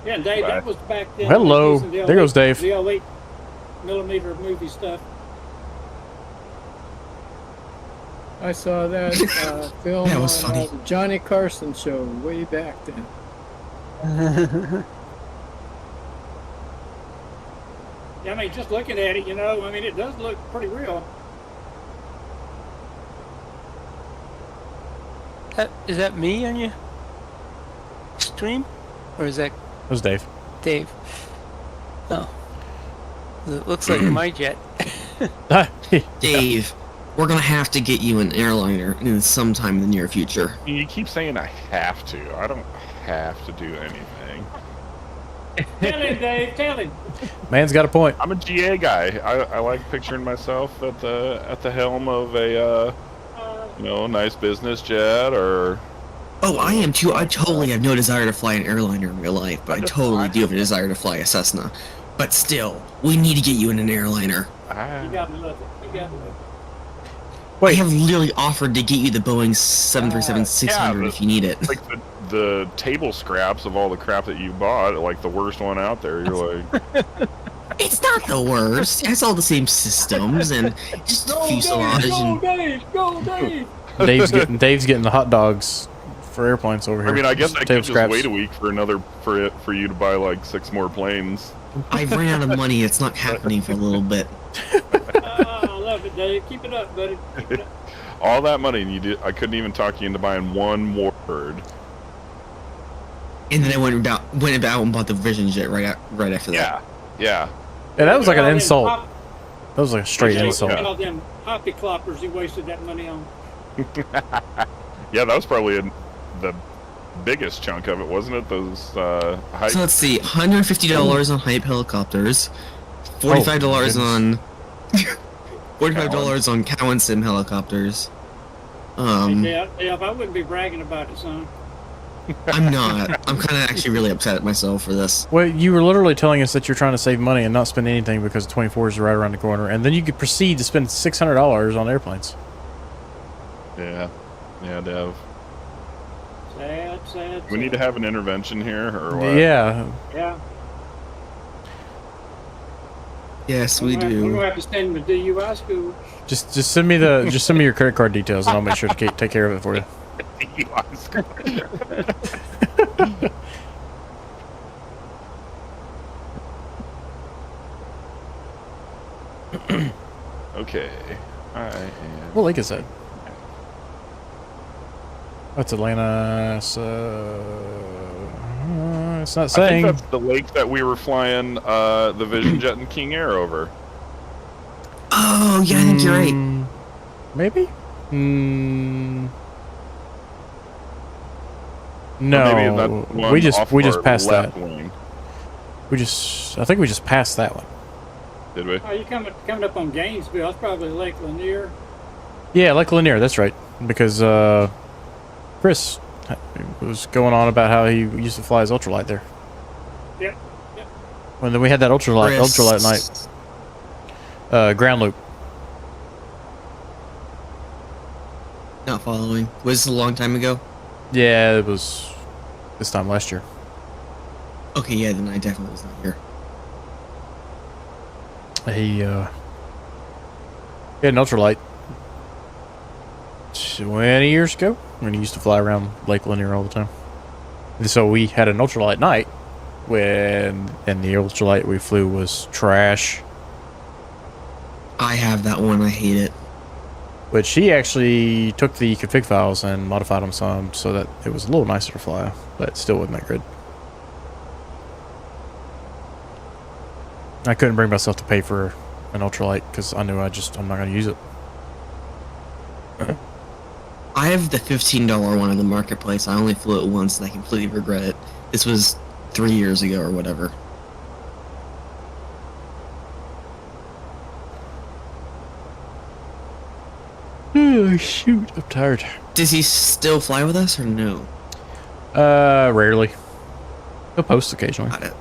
Yeah, and Dave, that was back then. Hello. Using the There goes Dave. The 8mm movie stuff. I saw that film Yeah, it was on funny. the Johnny Carson show way back then. Yeah, I mean, just looking at it, you know, I mean, it does look pretty real. Is that me on your stream? Or is that... That was Dave. Dave. Oh. It looks like my jet. Dave, we're gonna have to get you an airliner in sometime in the near future. You keep saying I have to. I don't have to do anything. Tell him, Dave. Tell him. Man's got a point. I'm a GA guy. I like picturing myself at the helm of a nice business jet or. Oh, I am too. I totally have no desire to fly an airliner in real life, but I totally do have a desire to fly a Cessna. But still, we need to get you in an airliner. You gotta love it. You gotta love it. I have literally offered to get you the Boeing 737-600 if you need it. Like the table scraps of all the crap that you bought, like the worst one out there. You're like, It's not the worst. It has all the same systems and just fuselage and. Go, Dave! Dave's getting the hot dogs for airplanes over here. I mean, I guess I Table could just scraps. wait a week for for you to buy like 6 more planes. I've ran out of money. It's not happening for a little bit. I love it, Dave. Keep it up, buddy. Keep it up. All that money, and I couldn't even talk you into buying one more bird. And then I went about and bought the Vision jet right after that. Yeah. Yeah, that was like an All them insult. hop- That was like a straight Dave, insult. all them hoppy cloppers he wasted that money on. Yeah, that was probably the biggest chunk of it, wasn't it? Those high. So let's see, $150 on hype helicopters, $45 on $45 on Cow and Sim helicopters. Yeah, I wouldn't be bragging about it, son. I'm not. I'm kind of actually really upset at myself for this. Well, you were literally telling us that you're trying to save money and not spend anything because 24 is right around the corner, and then you could proceed to spend $600 on airplanes. Yeah, Dev. Sad. We need to have an intervention here, or what? Yeah. Yeah. Yes, we We're do. gonna have to send him to DUI school. Just send me your credit card details, and I'll make sure to take care of it for you. Okay. What lake is that? That's Atlanta. So it's not I saying. think that's the lake that we were flying the Vision Jet and King Air over. Oh, yeah, I think you're right. Maybe. Or No, maybe that's one we just off our passed left that. wing. I think we just passed that one. Did we? Oh, you coming up on Gainesville? That's probably Lake Lanier. Yeah, Lake Lanier. That's right. Because Chris was going on about how he used to fly his ultralight there. Yep. When we had that ultralight night. Ground loop. Not following. Was this a long time ago? Yeah, it was this time last year. Okay, yeah, then I definitely was not here. He had an ultralight 20 years ago when he used to fly around Lake Lanier all the time. And so we had an ultralight night and the ultralight we flew was trash. I have that one. I hate it. But she actually took the config files and modified them some so that it was a little nicer to fly, but it still wasn't that good. I couldn't bring myself to pay for an ultralight because I knew I'm not going to use it. I have the $15 one in the marketplace. I only flew it once and I completely regret it. This was 3 years ago or whatever. Oh, shoot. I'm tired. Does he still fly with us or no? Rarely. He'll post occasionally. Got it.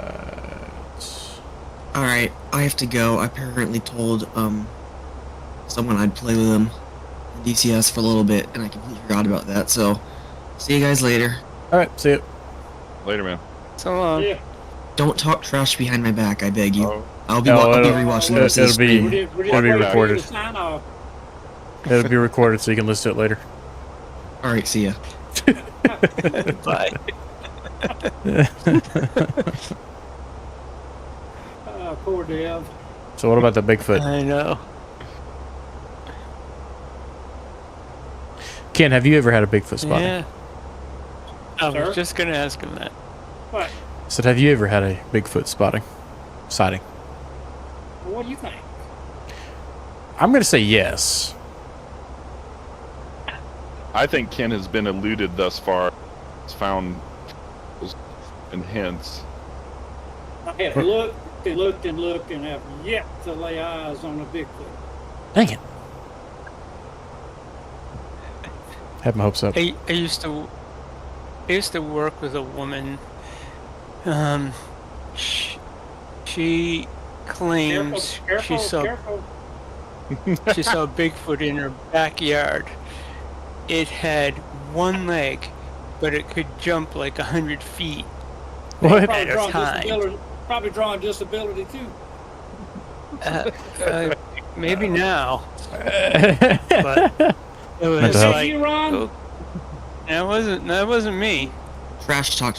Screenshots. Alright, I have to go. I apparently told someone I'd play with him in DCS for a little bit, and I completely forgot about that, so see you guys later. Alright, see you. Later, man. So long. Yeah. Don't talk trash behind my back, I beg you. Oh. I'll be No, rewatching the rest of the it'll be- stream. We're It'll be waiting for you recorded. to sign off. It'll be recorded so you can listen to it later. Alright, see ya. Bye. Poor Dev. So what about the Bigfoot? I know. Ken, have you ever had a Bigfoot spotting? Yeah. I Sir? was just gonna ask him that. What? So have you ever had a Bigfoot sighting? What do you think? I'm going to say yes. I think Ken has been eluded thus far. He's found and hints. I have looked and looked and looked and have yet to lay eyes on a Bigfoot. Dang it. Had my hopes up. I used to work with a woman. She claims Careful, she saw careful. she saw Bigfoot in her backyard. It had one leg, but it could jump like 100 feet. What? Probably At a time. Probably drawing disability too. Maybe now, but it was Mental health. like You, Ron? oh, that wasn't me. Trash talk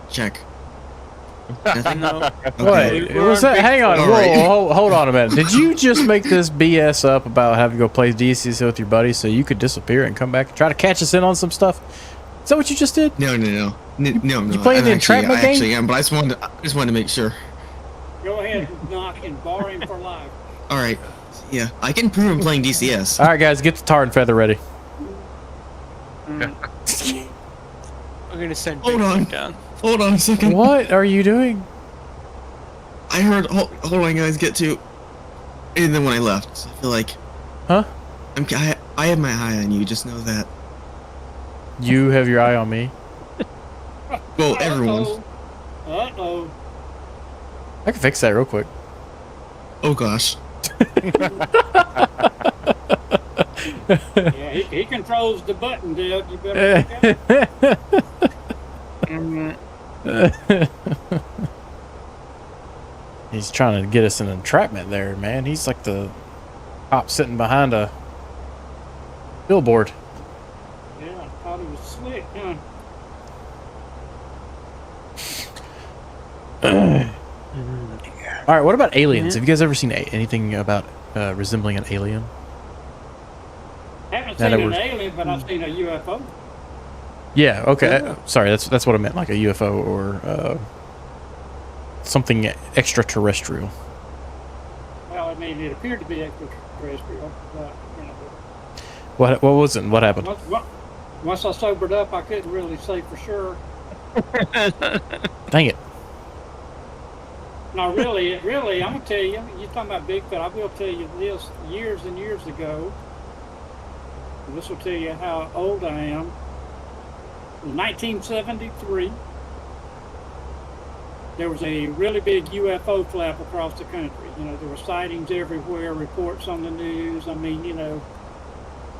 check. No. What? We were Was on that? Hang on. Bigfoot. Whoa, Alright. hold on a minute. Did you just make this BS up about having to go play DCS with your buddy so you could disappear and come back and try to catch us in on some stuff? Is that what you just did? No. No, I'm not. playing the entrapment I game? actually am, but I just wanted to make sure. Go ahead and knock and bar him for life. All right. Yeah, I can prove I'm playing DCS. All right, guys, get the tar and feather ready. We're gonna send Hold on. Bigfoot down. Hold on a second. What are you doing? I heard. Hold on, guys. Get to. And then when I left, so I feel like Huh? I have my eye on you. Just know that. You have your eye on me. Well, everyone. Uh-oh. I can fix that real quick. Oh gosh. Yeah, he controls the button, Deb. You better look at it. He's trying to get us in entrapment there, man. He's like the cop sitting behind a billboard. Yeah, I thought he was slick, huh? All right, what about aliens? Have you guys ever seen anything about resembling an alien? Haven't That seen was- an alien, but I've seen a UFO. Yeah. Okay. Sorry, that's what I meant, like a UFO or something extraterrestrial. Well, I mean, it appeared to be extraterrestrial, but, you know. What was it? What happened? Once I sobered up, I couldn't really say for sure. Dang it. No, really, I'm gonna tell you. You're talking about Bigfoot. I will tell you this. Years and years ago, and this will tell you how old I am. In 1973, there was a really big UFO flap across the country. You know, there were sightings everywhere, reports on the news. I mean, you know,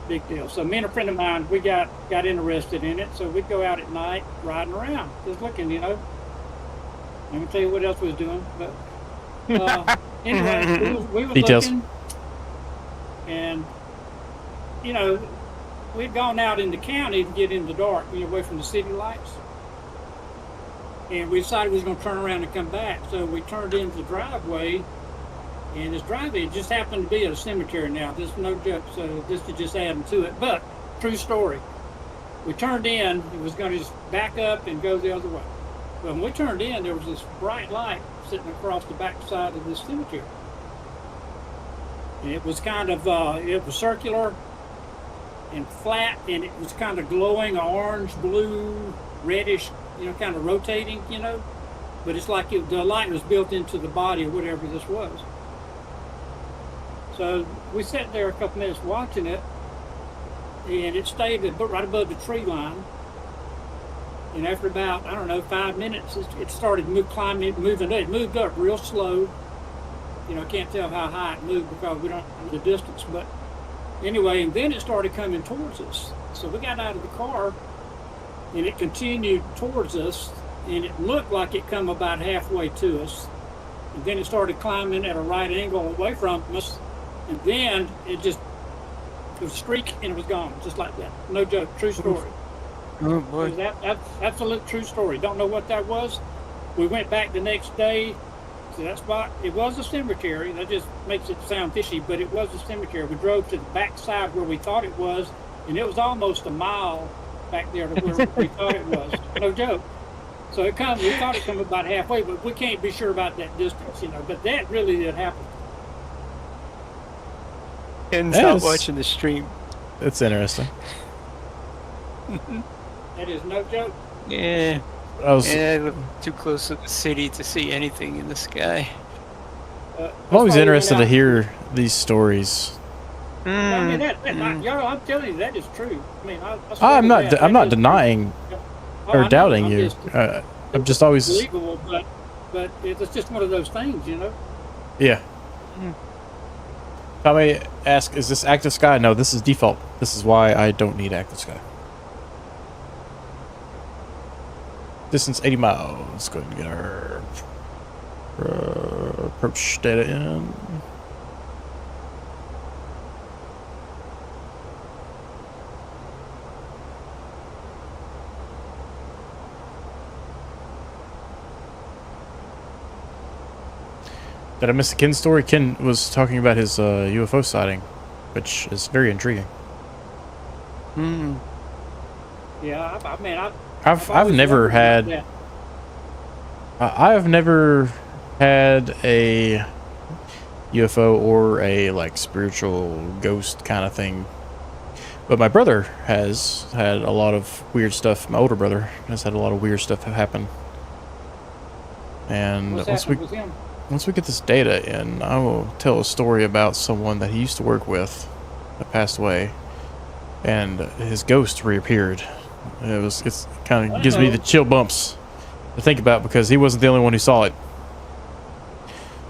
big deal. So me and a friend of mine, we got interested in it. So we'd go out at night riding around, just looking, you know. Let me tell you what else we was doing. But anyway, we were Details. looking, and you know, we'd gone out in the county to get in the dark, you know, away from the city lights. And we decided we was going to turn around and come back. So we turned into the driveway, and this driveway just happened to be at a cemetery now. This is no joke, so this is just adding to it. But true story. We turned in, it was going to just back up and go the other way. But when we turned in, there was this bright light sitting across the back side of this cemetery. And it was kind of, it was circular and flat, and it was kind of glowing orange, blue, reddish, you know, kind of rotating, you know. But it's like the light was built into the body of whatever this was. So we sat there a couple minutes watching it, and it stayed right above the tree line. And after about, I don't know, 5 minutes, it started moving up. It moved up real slow. You know, I can't tell how high it moved because we don't know the distance. But anyway, and then it started coming towards us. So we got out of the car, and it continued towards us, and it looked like it come about halfway to us. And then it started climbing at a right angle away from us, and then it was streak, and it was gone, just like that. No joke, true story. Oh boy. That's absolute true story. Don't know what that was. We went back the next day to that spot. It was a cemetery. That just makes it sound fishy, but it was a cemetery. We drove to the back side where we thought it was, and it was almost a mile back there to where we thought it was. No joke. So we thought it come about halfway, but we can't be sure about that distance, But that really did happen. Ken's That not is- watching the stream. It's interesting. That is no joke. Yeah. I was Yeah, I live too close to the city to see anything in the sky. That's I'm always why we interested went to out. hear these stories. I mean, Mm. y'all, I'm telling you, that is true. I mean, I swear I'm to not. that, I'm that not is true. denying Oh, I or know, doubting I'm you. just- I'm just always. believable, but it's just one of those things, Yeah. Mm. Tommy ask, is this active sky? No, this is default. This is why I don't need active sky. Distance 80 miles. Let's go ahead and get our approach data in. Did I miss the Ken story? Ken was talking about his UFO sighting, which is very intriguing. Mm. Yeah, I mean, I've always never wondered about had that. I've never had a UFO or a like spiritual ghost kind of thing, but my brother has had a lot of weird stuff. My older brother has had a lot of weird stuff happen, and What's once happened with him? we get this data in, I will tell a story about someone that he used to work with that passed away, and his ghost reappeared. It's kind of gives me the chill bumps to think about because he wasn't the only one who saw it.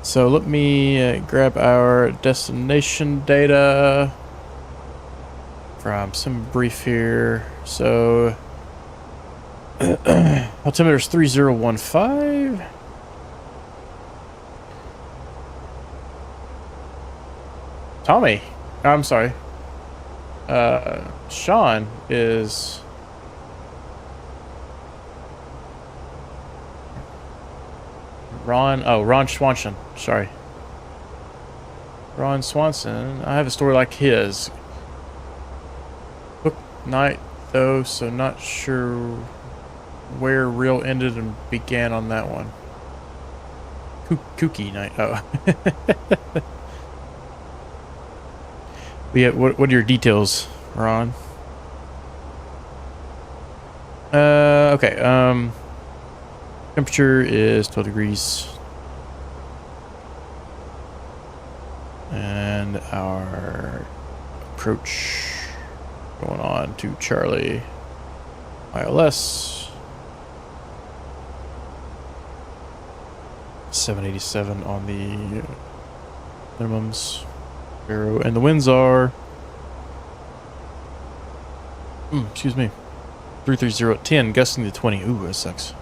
So let me grab our destination data from some brief here. So altimeter is 3015. Tommy, I'm sorry. Sean is Ron Swanson. Sorry. Ron Swanson. I have a story like his. Book night though, so not sure where real ended and began on that one. Kooky night. Oh. Yeah, what are your details, Ron? Okay, temperature is 12 degrees. And our approach going on to Charlie ILS. 787 on the minimums. And the winds are excuse me, 330 at 10, gusting to 20. Ooh, that sucks.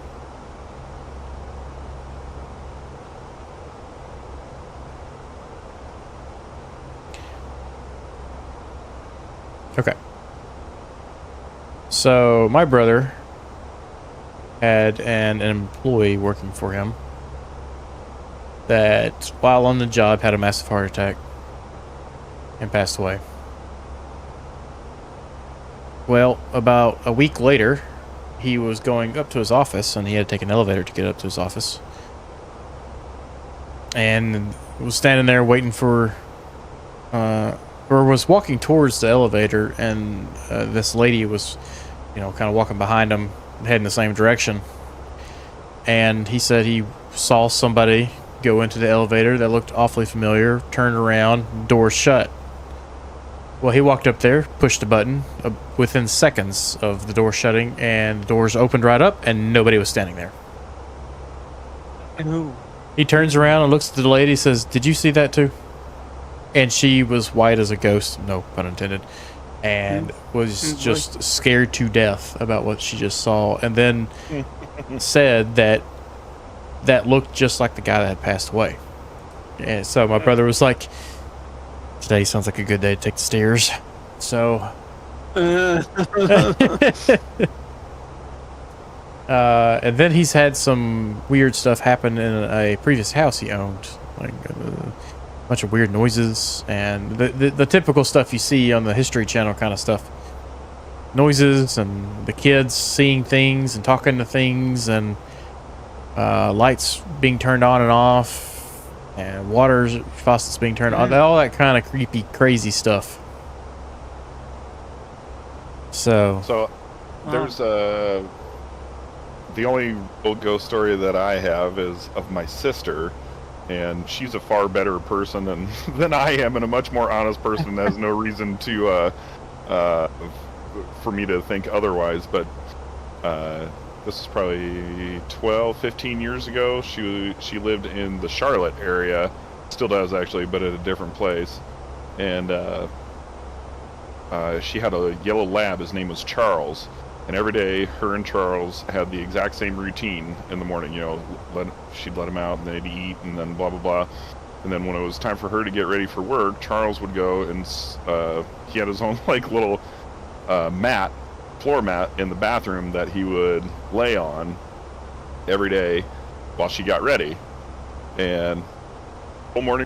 Okay, so my brother had an employee working for him that while on the job had a massive heart attack and passed away. Well, about a week later, he was going up to his office, and he had to take an elevator to get up to his office. And was standing there waiting for, or was walking towards the elevator, and this lady was, kind of walking behind him, heading the same direction. And he said he saw somebody go into the elevator that looked awfully familiar, turned around, door shut. Well, he walked up there, pushed a button within seconds of the door shutting, and the doors opened right up, and nobody was standing there. Ooh. He turns around and looks at the lady, says, "Did you see that too?" And she was white as a ghost, no pun intended, and was just scared to death about what she just saw, and then said that looked just like the guy that had passed away. And so my brother was like, "Today sounds like a good day to take the stairs." So And then he's had some weird stuff happen in a previous house he owned, like a bunch of weird noises and the typical stuff you see on the History Channel kind of stuff. Noises and the kids seeing things and talking to things and lights being turned on and off and water faucets being turned on. All that kind of creepy, crazy stuff. So there's the only real ghost story that I have is of my sister, and she's a far better person than I am, and a much more honest person. Has no reason to for me to think otherwise. But this is probably 15 years ago. She lived in the Charlotte area, still does actually, but at a different place, and she had a yellow lab. His name was Charles. And every day, her and Charles had the exact same routine in the morning. You know, she'd let him out, and they'd eat, and then blah, blah, blah. And then when it was time for her to get ready for work, Charles would go and he had his own, like, little floor mat in the bathroom that he would lay on every day while she got ready. And whole morning,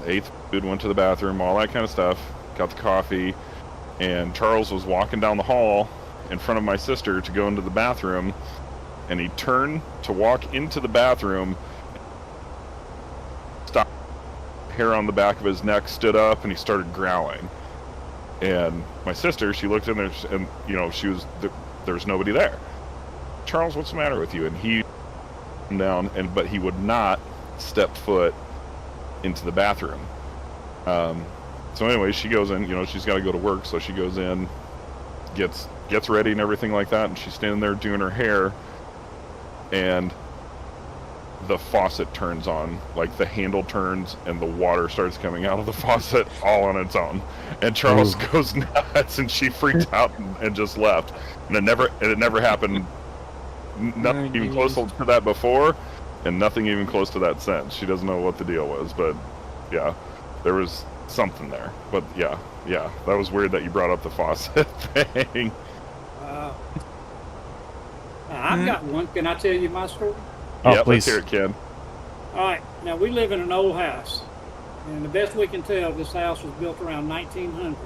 ate food, went to the bathroom, all that kind of stuff, got the coffee, and Charles was walking down the hall in front of my sister to go into the bathroom, and he turned to walk into the bathroom, stopped, hair on the back of his neck stood up, and he started growling. And my sister, she looked in there, and you know, there was nobody there. Charles, what's the matter with you? And he came down, but he would not step foot into the bathroom. So anyway, she goes in, you know, she's got to go to work, so she goes in, gets ready and everything like that, and she's standing there doing her hair, and the faucet turns on, like the handle turns and the water starts coming out of the faucet all on its own, and Charles goes nuts, and she freaked out and just left. And it never happened, nothing even close to that before, and nothing even close to that since. She doesn't know what the deal was, but yeah, there was something there. But yeah, that was weird that you brought up the faucet thing. I've got one. Can I tell you my story? Oh, yeah, please. Let's hear it, Ken. All right. Now, we live in an old house. And the best we can tell, this house was built around 1900.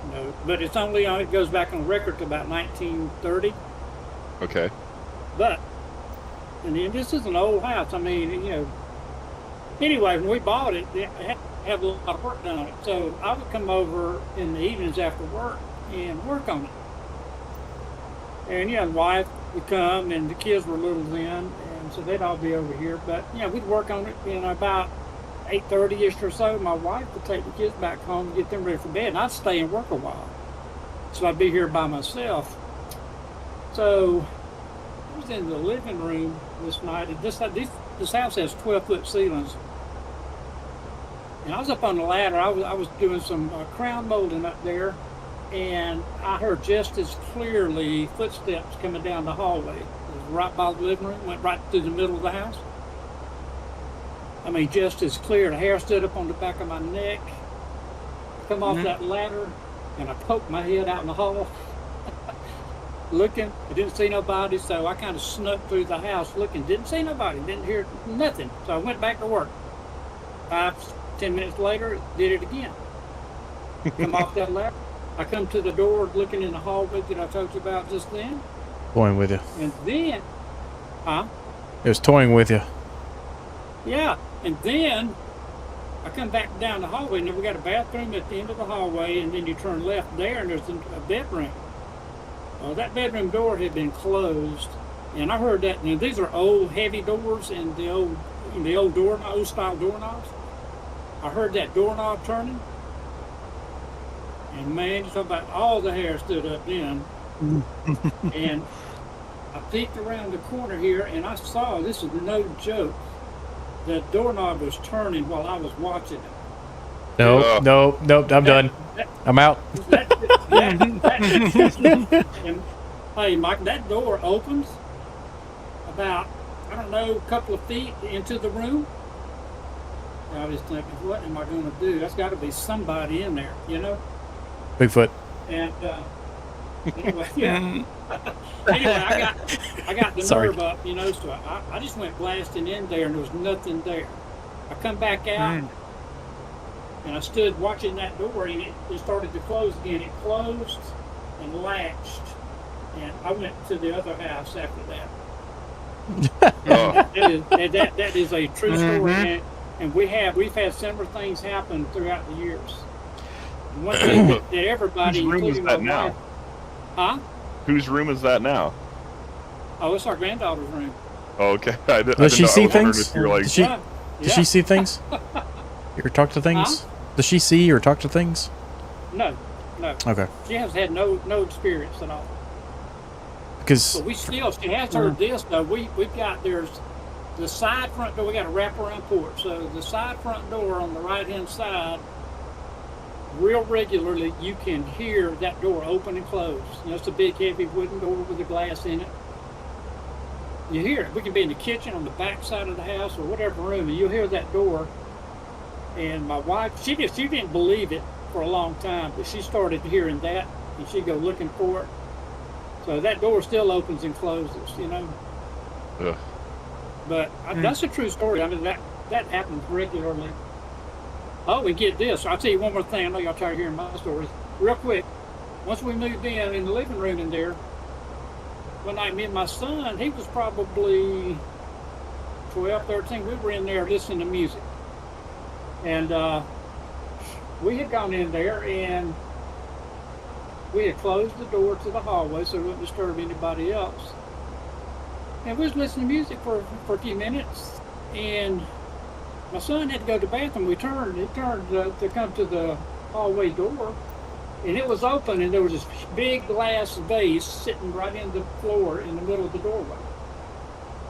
You know, but it's only on, it goes back on record to about 1930. Okay. But, and then this is an old house. I mean, you know, anyway, when we bought it, it had a lot of work done on it. So I would come over in the evenings after work and work on it. And, yeah, the wife would come, and the kids were little then, and so they'd all be over here. But, yeah, we'd work on it, and about 8:30-ish or so, my wife would take the kids back home and get them ready for bed, and I'd stay and work a while. So I'd be here by myself. So I was in the living room this night, and this house has 12-foot ceilings. And I was up on the ladder. I was doing some crown molding up there, and I heard just as clearly footsteps coming down the hallway. It was right by the living room, went right through the middle of the house. I mean, just as clear. The hair stood up on the back of my neck. I come off that ladder, and I poked my head out in the hall, looking. I didn't see nobody, so I kind of snuck through the house looking. Didn't see nobody, didn't hear nothing. So I went back to work. 5-10 minutes later, did it again. Come off that ladder. I come to the door looking in the hallway that I told you about just then. Toying with you. And then, It was toying with you. Yeah, and then I come back down the hallway, and then we got a bathroom at the end of the hallway, and then you turn left there, and there's a bedroom. That bedroom door had been closed, and I heard that. You know, these are old, heavy doors, and the old style doorknobs. I heard that doorknob turning. And man, you talk about all the hair stood up then. And I peeked around the corner here, and I saw, this is no joke, the doorknob was turning while I was watching it. Nope, I'm done. I'm out. And, hey, Mike, that door opens about, I don't know, a couple of feet into the room. I was thinking, what am I going to do? That's got to be somebody in there, you know? Bigfoot. And Anyway, yeah. Anyway, I got the Sorry. nerve up, so I just went blasting in there and there was nothing there. I come back out and I stood watching that door and it started to close again. It closed and latched, and I went to the other house after that. That is a true story, and we've had similar things happen throughout the years. And one thing that everybody, Whose room is including that my now? wife, huh? Whose room is that now? Oh, it's our granddaughter's room. Oh, okay. I didn't Does she know. see I was wondering things? if you were like, Does she, Yeah. does she see things? Or talk to things? Does she see or talk to things? No. Okay. She has had no experience at all. Because But she has heard this though. We've got, there's the side front door. We got a wraparound porch. So the side front door on the right hand side, real regularly, you can hear that door open and close. It's a big, heavy wooden door with a glass in it. You hear it. We can be in the kitchen on the back side of the house or whatever room, and you'll hear that door. And my wife, she didn't believe it for a long time, but she started hearing that, and she'd go looking for it. So that door still opens and closes, Ugh. But that's a true story. I mean, that happens regularly. Oh, we get this. I'll tell you one more thing. I know y'all tired of hearing my stories. Real quick. Once we moved in the living room in there, one night me and my son, he was probably 12, 13. We were in there listening to music. And we had gone in there and we had closed the door to the hallway so it wouldn't disturb anybody else. And we was listening to music for a few minutes, and my son had to go to the bathroom. He turned to come to the hallway door, and it was open, and there was this big glass vase sitting right in the floor in the middle of the doorway.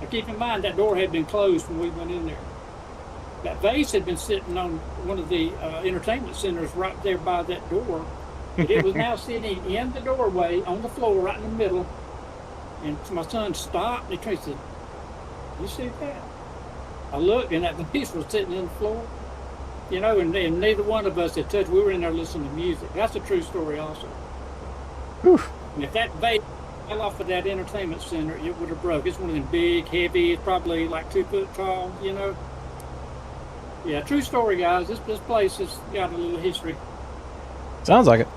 Now keep in mind that door had been closed when we went in there. That vase had been sitting on one of the entertainment centers right there by that door. But it was now sitting in the doorway on the floor right in the middle. And my son stopped and he said, "You see that?" I looked and that vase was sitting in the floor. And neither one of us had touched. We were in there listening to music. That's a true story also. Whew. And if that vase fell off of that entertainment center, it would have broke. It's one of them big, heavy, it's probably like 2 foot tall, Yeah, true story, guys. This place has got a little history. sounds like it.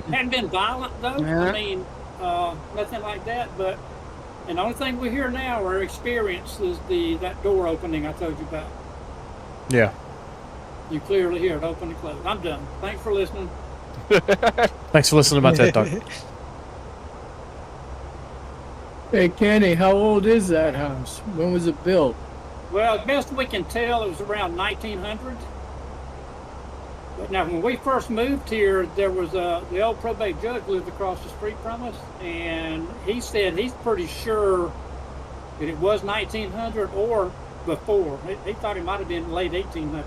Hadn't been violent though. I mean, nothing like that. But and the only thing we hear now or experience is that door opening I told you about. Yeah. You clearly hear it open and close. I'm done. Thanks for listening. Thanks for listening to my TED Talk. Hey, Kenny, how old is that house? When was it built? Well, as best we can tell, it was around 1900. But now, when we first moved here, there was the old probate judge lived across the street from us, and he said he's pretty sure that it was 1900 or before. He thought it might have been late 1800s.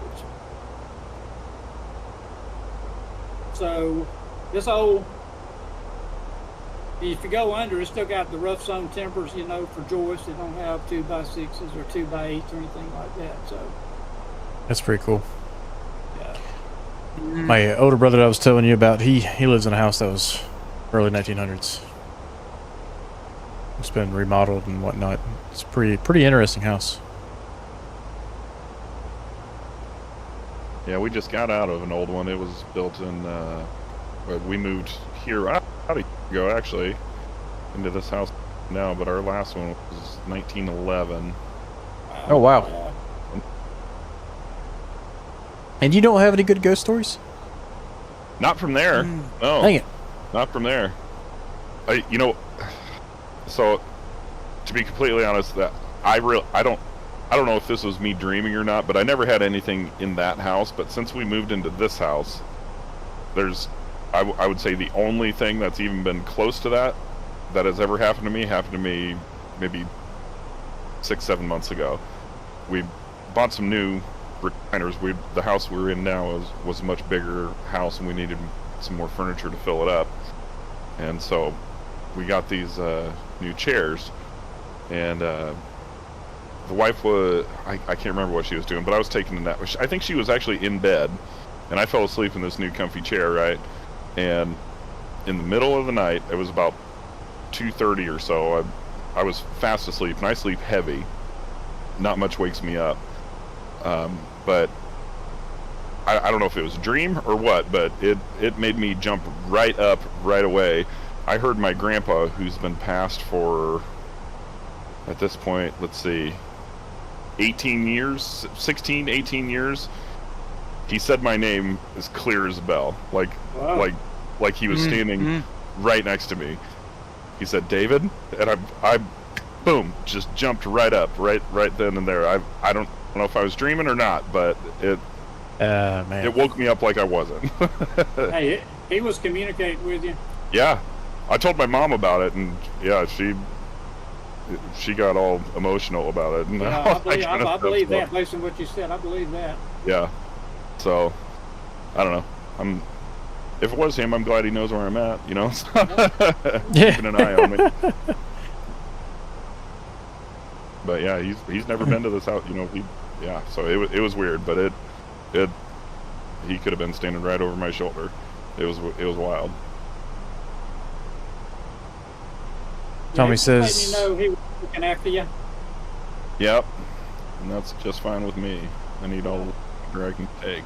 So this old, if you go under, it's still got the rough sawn timbers, for joists. They don't have 2x6s or 2x8s or anything like that. So That's pretty cool. yeah. My older brother that I was telling you about, he lives in a house that was early 1900s. It's been remodeled and whatnot. It's a pretty interesting house. Yeah, we just got out of an old one. It was built in, we moved here about a year ago, actually, into this house now, but our last one was 1911. Oh, wow. And you don't have any good ghost stories? Not from there. No. Dang it. Not from there. So, to be completely honest, that I don't know if this was me dreaming or not, but I never had anything in that house. But since we moved into this house, I would say the only thing that's even been close to that has ever happened to me maybe 6-7 months ago. We bought some new recliners. The house we're in now was a much bigger house, and we needed some more furniture to fill it up. And so we got these new chairs, and the wife was, I can't remember what she was doing, but I was taking a nap. I think she was actually in bed, and I fell asleep in this new comfy chair, right? And in the middle of the night. It was about 2:30 or so. I was fast asleep, and I sleep heavy. Not much wakes me up. But I don't know if it was a dream or what, but it made me jump right up right away. I heard my grandpa, who's been passed for, at this point, let's see, 18 years, 16, 18 years. He said my name as clear as a bell, like he was standing right next to me. He said, "David," and I boom, just jumped right up, right then and there. I don't know if I was dreaming or not, but man, it woke me up like I wasn't. Hey, he was communicating with you. Yeah, I told my mom about it, and yeah, she got all emotional about it. And Yeah, I believe that based on what you said. I believe that. Yeah, so I don't know. If it was him, I'm glad he knows where I'm at. You know, keeping an eye on me. But yeah, he's never been to this house. You know, so it was weird, but he could have been standing right over my shoulder. It was wild. Tommy says, letting you know he was looking after you. Yep, and that's just fine with me. I need all the I can take.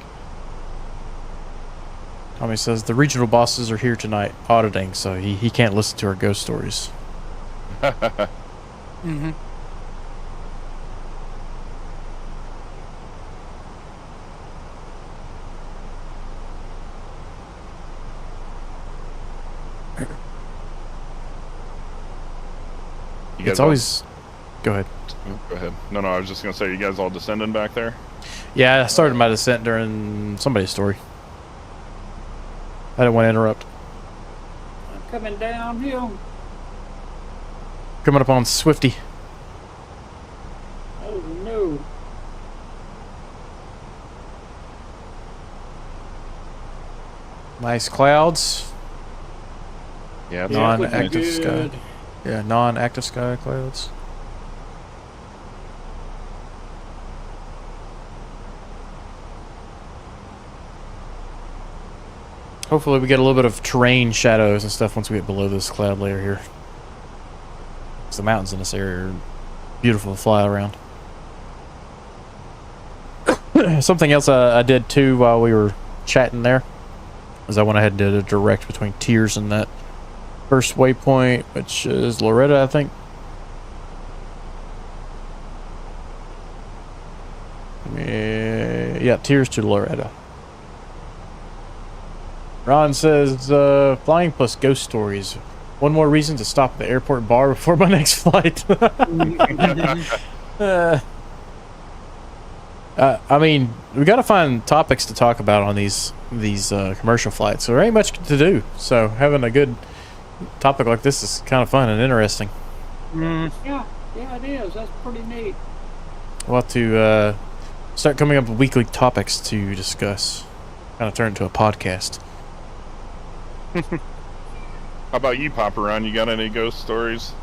Tommy says the regional bosses are here tonight auditing, so he can't listen to our ghost stories. Mm-hmm. It's always... Go ahead. Go ahead. No, I was just going to say, you guys all descending back there? Yeah, I started my descent during somebody's story. I didn't want to interrupt. I'm coming downhill. Coming up on Swifty. Oh, no. Nice clouds. Yeah, it's non-active sky. Good. Yeah, non-active sky clouds. Hopefully we get a little bit of terrain shadows and stuff once we get below this cloud layer here. 'Cause the mountains in this area are beautiful to fly around. Something else I did too while we were chatting there is I went ahead and did a direct between Tiers and that first waypoint, which is Loretta, I think. Yeah, Tiers to Loretta. Ron says, flying plus ghost stories. One more reason to stop at the airport bar before my next flight. I mean, we got to find topics to talk about on these commercial flights. So there ain't much to do. So having a good topic like this is kind of fun and interesting. Yeah, it is. That's pretty neat. We'll have to start coming up with weekly topics to discuss. Kind of turn into a podcast. How about you, Papa Ron? You got any ghost stories?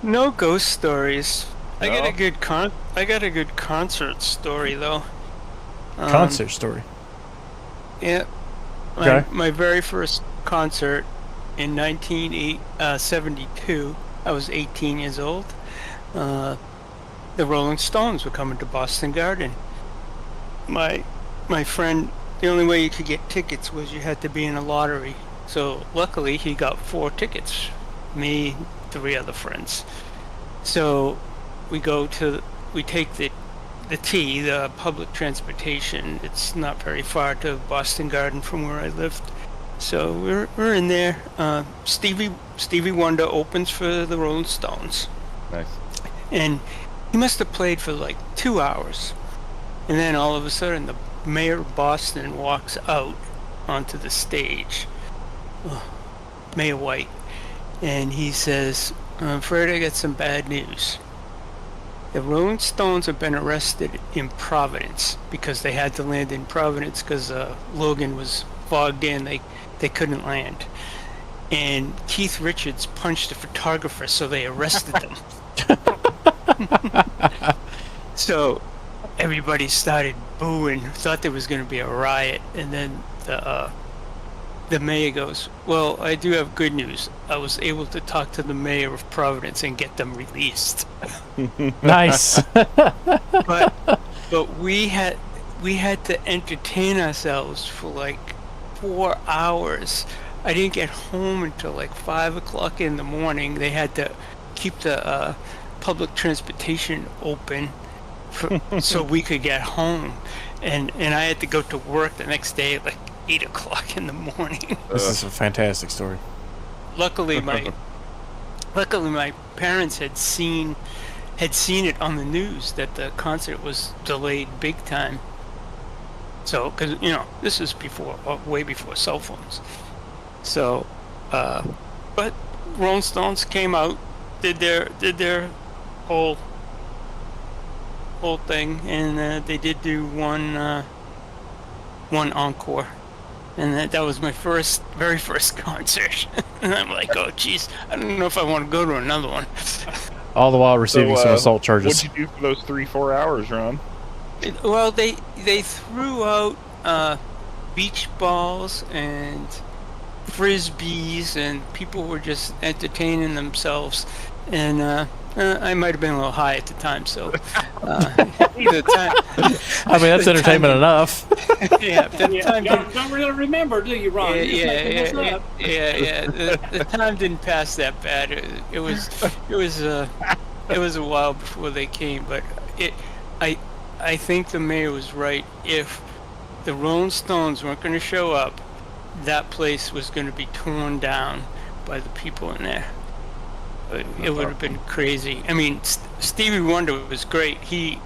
No ghost stories. I No? got a good concert story though. Concert story. Yeah. Okay. My very first concert in 1972. I was 18 years old. The Rolling Stones were coming to Boston Garden. My friend, the only way you could get tickets was you had to be in a lottery. So luckily he got 4 tickets. Me, 3 other friends. So we take the T, the public transportation. It's not very far to Boston Garden from where I lived. So we're in there. Stevie Wonder opens for the Rolling Stones. Nice. And he must have played for like 2 hours. And then all of a sudden the mayor of Boston walks out onto the stage. Mayor White. And he says, "I'm afraid I got some bad news. The Rolling Stones have been arrested in Providence," because they had to land in Providence because Logan was fogged in. They couldn't land. And Keith Richards punched a photographer, so they arrested them. So everybody started booing, thought there was going to be a riot, and then the the mayor goes, "Well, I do have good news. I was able to talk to the mayor of Providence and get them released." Nice. But we had to entertain ourselves for like 4 hours. I didn't get home until like 5 o'clock in the morning. They had to keep the public transportation open so we could get home, and I had to go to work the next day at like 8 o'clock in the morning. This is a fantastic story. Luckily my parents had seen it on the news that the concert was delayed big time. So, because this is way before cell phones. So, but Rolling Stones came out, did their whole thing, and they did do one encore, and that was my very first concert. And I'm like, oh geez, I don't know if I want to go to another one. All the while receiving some assault charges. What'd you do for those 3-4 hours, Ron? Well, they threw out beach balls and frisbees, and people were just entertaining themselves. And I might have been a little high at the time, so the time. I mean, that's entertainment enough. Yeah, the time don't really remember, do you, Ron? Yeah. The time didn't pass that bad. It was a while before they came, but I think the mayor was right. If the Rolling Stones weren't going to show up, that place was going to be torn down by the people in there. It would have been crazy. I mean, Stevie Wonder was great. He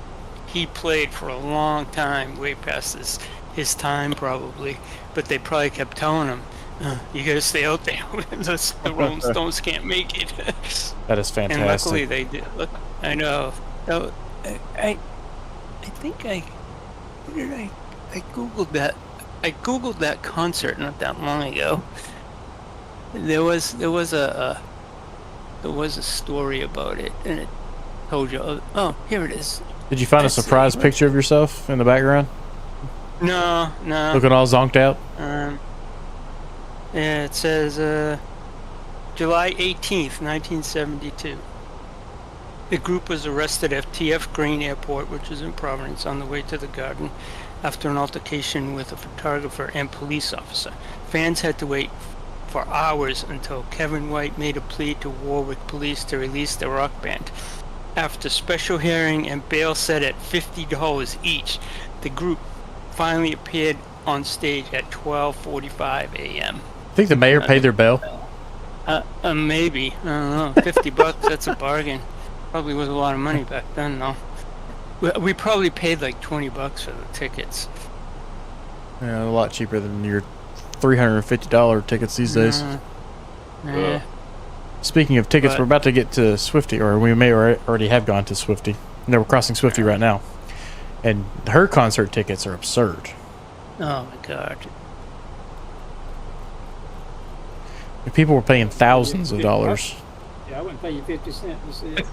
played for a long time, way past his time probably. But they probably kept telling him, "You got to stay out there. The Rolling Stones can't make it." That is fantastic. And luckily they did. Look, I know. I think I googled that. I googled that concert not that long ago. There was a story about it, and it told you. Oh, here it is. Did you find a surprise picture of yourself in the background? No. Looking all zonked out? Yeah, it says July 18th, 1972. The group was arrested at TF Green Airport, which is in Providence, on the way to the garden after an altercation with a photographer and police officer. Fans had to wait for hours until Kevin White made a plea to war with police to release the rock band. After special hearing and bail set at $50 each, the group finally appeared on stage at 12:45 a.m. I think the mayor paid their bail. Maybe. I don't know. $50, that's a bargain. Probably was a lot of money back then, though. We probably paid like $20 for the tickets. Yeah, a lot cheaper than your $350 tickets these days. Yeah. Speaking of tickets, we're about to get to Swifty, or we may already have gone to Swifty. No, we're crossing Swifty right now. And her concert tickets are absurd. Oh my god. People were paying thousands of dollars. Yeah, I wouldn't pay you 50 cents to see it.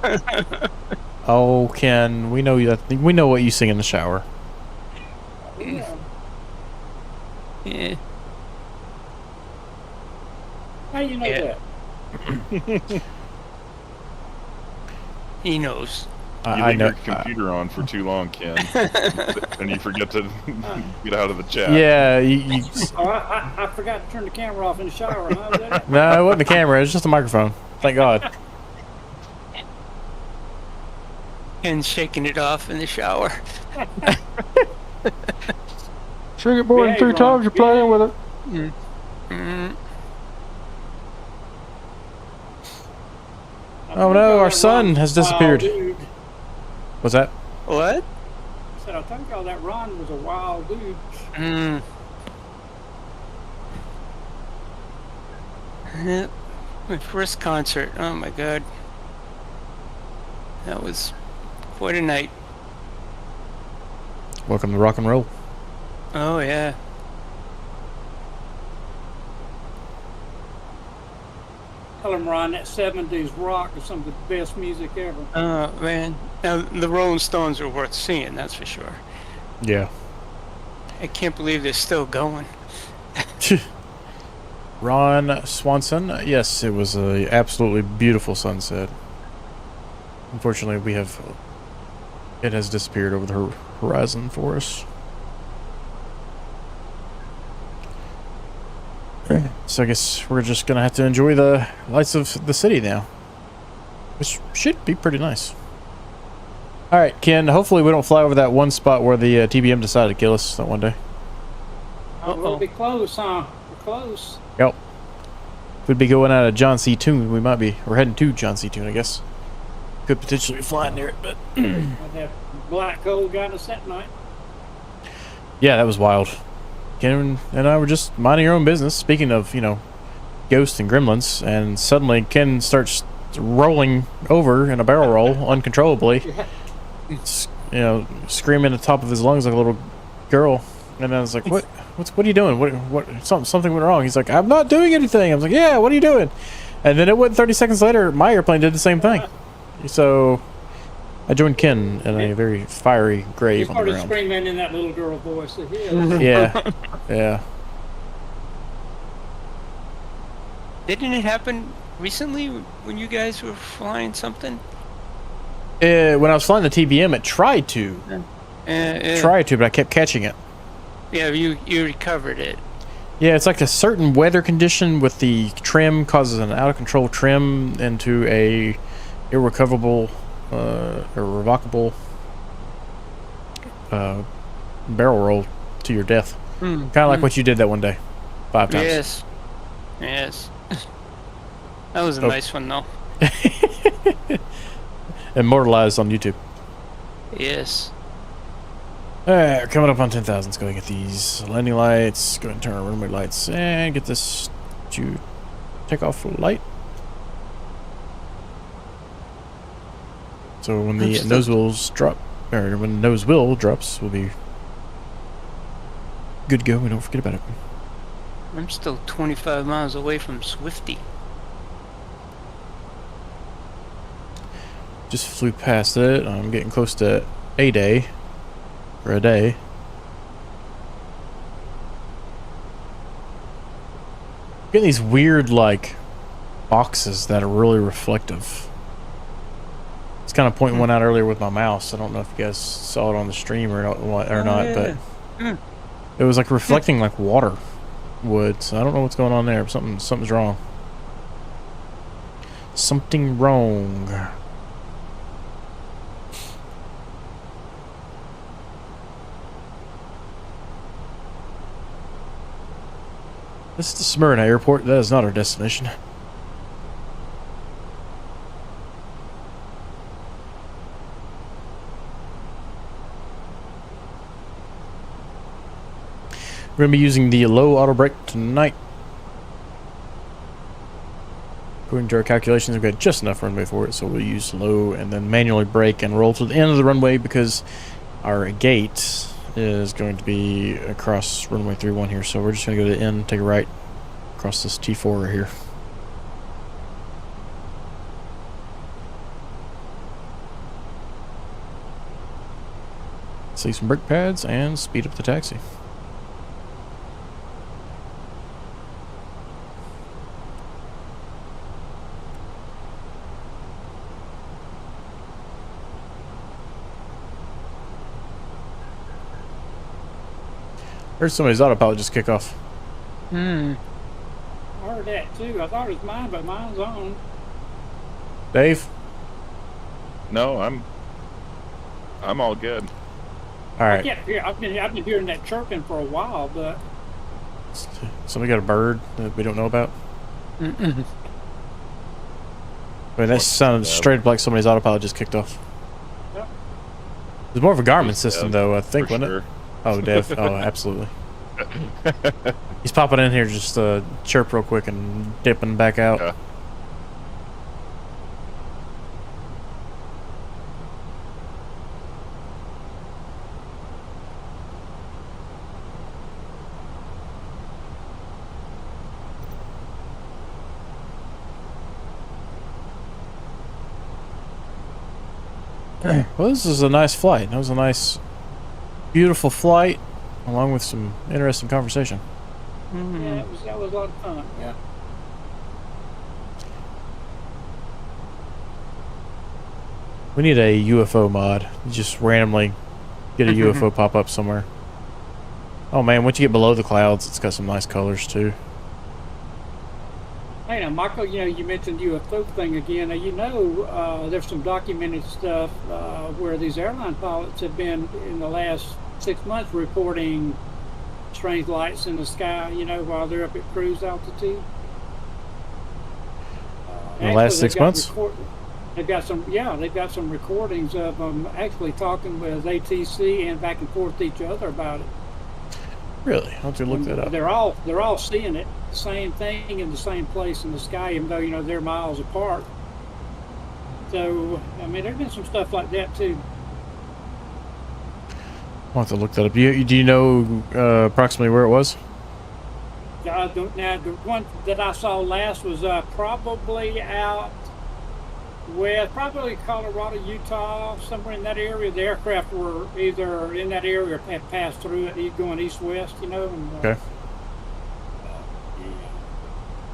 Oh, Ken, we know what you sing in the shower. Yeah. Yeah. How you know that? He knows. You I leave know. your computer on for too long, Ken, and you forget to get out of the chat. Yeah, Oh, I forgot to turn the camera off in the shower. Huh? Is that it? no, it wasn't the camera. It was just a microphone. Thank God. And shaking it off in the shower. Shake it more than 3 times, you're playing with it. Oh no, our son has disappeared. Dude. What's that? What? I said, I told y'all that Ron was a wild dude. Yeah, my first concert. Oh my god. That was quite a night. Welcome to rock and roll. Oh yeah. Tell him, Ron, that 70s rock is some of the best music ever. Oh man. Now the Rolling Stones are worth seeing, that's for sure. Yeah. I can't believe they're still going. Ron Swanson. Yes, it was a absolutely beautiful sunset. Unfortunately, it has disappeared over the horizon for us. So I guess we're just gonna have to enjoy the lights of the city now, which should be pretty nice. All right, Ken. Hopefully we don't fly over that one spot where the TBM decided to kill us that one day. We'll be close, huh? We're close. Yep. If we'd be going out of John C. Toon, we're heading to John C. Toon, I guess. Could potentially be flying near it, but That black hole got us that night. yeah, that was wild. Ken and I were just minding our own business. Speaking of, ghosts and gremlins, and suddenly Ken starts rolling over in a barrel roll uncontrollably, screaming at the top of his lungs like a little girl. And I was like, "What are you doing? What? Something went wrong." He's like, "I'm not doing anything." I was like, "Yeah, what are you doing?" And then it went 30 seconds later. My airplane did the same thing. So I joined Ken in a very fiery grave You on the started ground. screaming in that little girl voice. Yeah. Yeah. Didn't it happen recently when you guys were flying something? When I was flying the TBM, it tried to, but I kept catching it. Yeah, you recovered it. Yeah, it's like a certain weather condition with the trim causes an out of control trim into a irrevocable barrel roll to your death. Kind of like what you did that one day, 5 times. Yes. That was a nice one, though. Immortalized on YouTube. Yes. Alright, we're coming up on 10,000. Let's go and get these landing lights. Go ahead and turn our runway lights and get this to take off light. So when the nose wheels drop, or when the nose wheel drops, we'll be good to go. We don't forget about it. I'm still 25 miles away from Swifty. Just flew past it. I'm getting close to a day. For a day. Getting these weird, like, boxes that are really reflective. It's kind of pointing one out earlier with my mouse. I don't know if you guys saw it on the stream or not, but it was like reflecting like water would. So I don't know what's going on there. But something's wrong. Something wrong. This is the Smyrna Airport. That is not our destination. We're going to be using the low auto brake tonight. According to our calculations, we've got just enough runway for it, so we'll use low and then manually brake and roll to the end of the runway because our gate is going to be across runway 31 here, so we're just going to go to the end, take a right across this T4 right here. See some brake pads and speed up the taxi. Heard somebody's autopilot just kick off. I heard that too. I thought it was mine, but mine's on. Dave? No, I'm all good. All right. I've been hearing that chirping for a while, but Somebody got a bird that we don't know about? I mean, that sounded straight up like somebody's autopilot just kicked off. Yep. It's more of a Garmin system, though, I think, wasn't it? Sure. Oh, Dev. Oh, absolutely. He's popping in here just to chirp real quick and dipping back out. Yeah. Well, this is a nice flight. That was a nice, beautiful flight, along with some interesting conversation. Yeah, that was a lot of fun. Yeah. We need a UFO mod. You just randomly get a UFO pop up somewhere. Oh man, once you get below the clouds, it's got some nice colors too. Hey, now, Michael, you mentioned UFO thing again. Now, there's some documented stuff where these airline pilots have been in the last 6 months reporting strange lights in the sky, while they're up at cruise altitude. In the last 6 months? They've got some recordings of them actually talking with ATC and back and forth to each other about it. Really? I'll have to look that up. They're all seeing it, the same thing in the same place in the sky, even though they're miles apart. So I mean, there's been some stuff like that too. I'll have to look that up. Do you know approximately where it was? Now the one that I saw last was probably out west, probably Colorado, Utah, somewhere in that area. The aircraft were either in that area or had passed through it, going east-west, And, okay.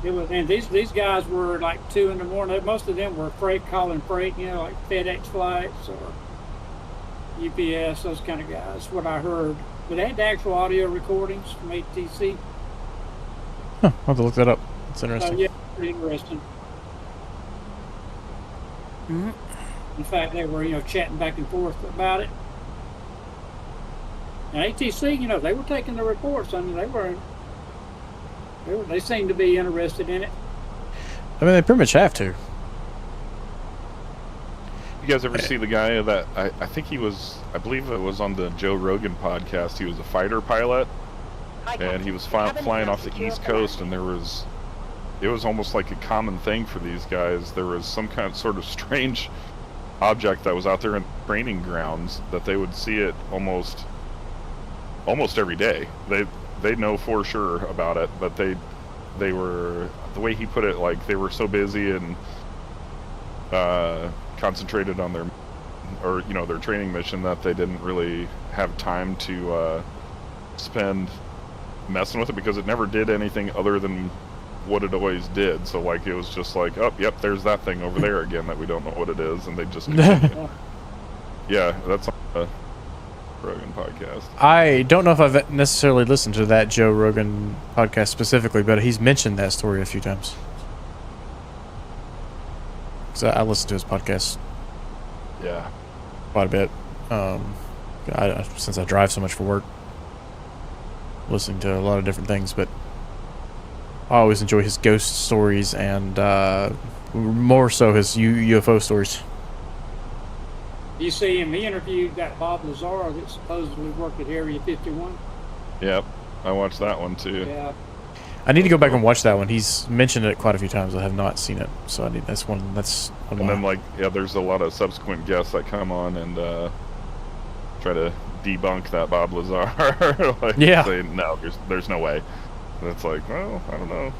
It was, and these guys were like 2 in the morning. Most of them were calling freight, like FedEx flights or UPS, those kind of guys. What I heard, but they had the actual audio recordings from ATC. Huh, I'll have to look that up. It's interesting. Yeah, pretty interesting. In fact, they were, chatting back and forth about it. And ATC, they were taking the reports. I mean, they seemed to be interested in it. I mean, they pretty much have to. You guys ever see the guy that I think I believe it was on the Joe Rogan podcast. He was a fighter pilot, and he was flying off the East Coast, and it was almost like a common thing for these guys. There was some kind of sort of strange object that was out there in training grounds that they would see it almost every day. They know for sure about it, but they were, the way he put it, like they were so busy and concentrated on their training mission that they didn't really have time to spend messing with it, because it never did anything other than what it always did. So like, it was just like, oh yep, there's that thing over there again that we don't know what it is, and they just continue. Yeah, that's on the Rogan podcast. I don't know if I've necessarily listened to that Joe Rogan podcast specifically, but he's mentioned that story a few times. So I listen to his podcast quite a bit, since I drive so much for work, listening to a lot of different things, but I always enjoy his ghost stories and more so his UFO stories. You see him, he interviewed that Bob Lazar that supposedly worked at Area 51. Yep, I watched that one too. Yeah. I need to go back and watch that one. He's mentioned it quite a few times. I have not seen it, so that's one. And then there's a lot of subsequent guests that come on and try to debunk that Bob Lazar. Say, no, there's no way. And it's like, well, I don't know.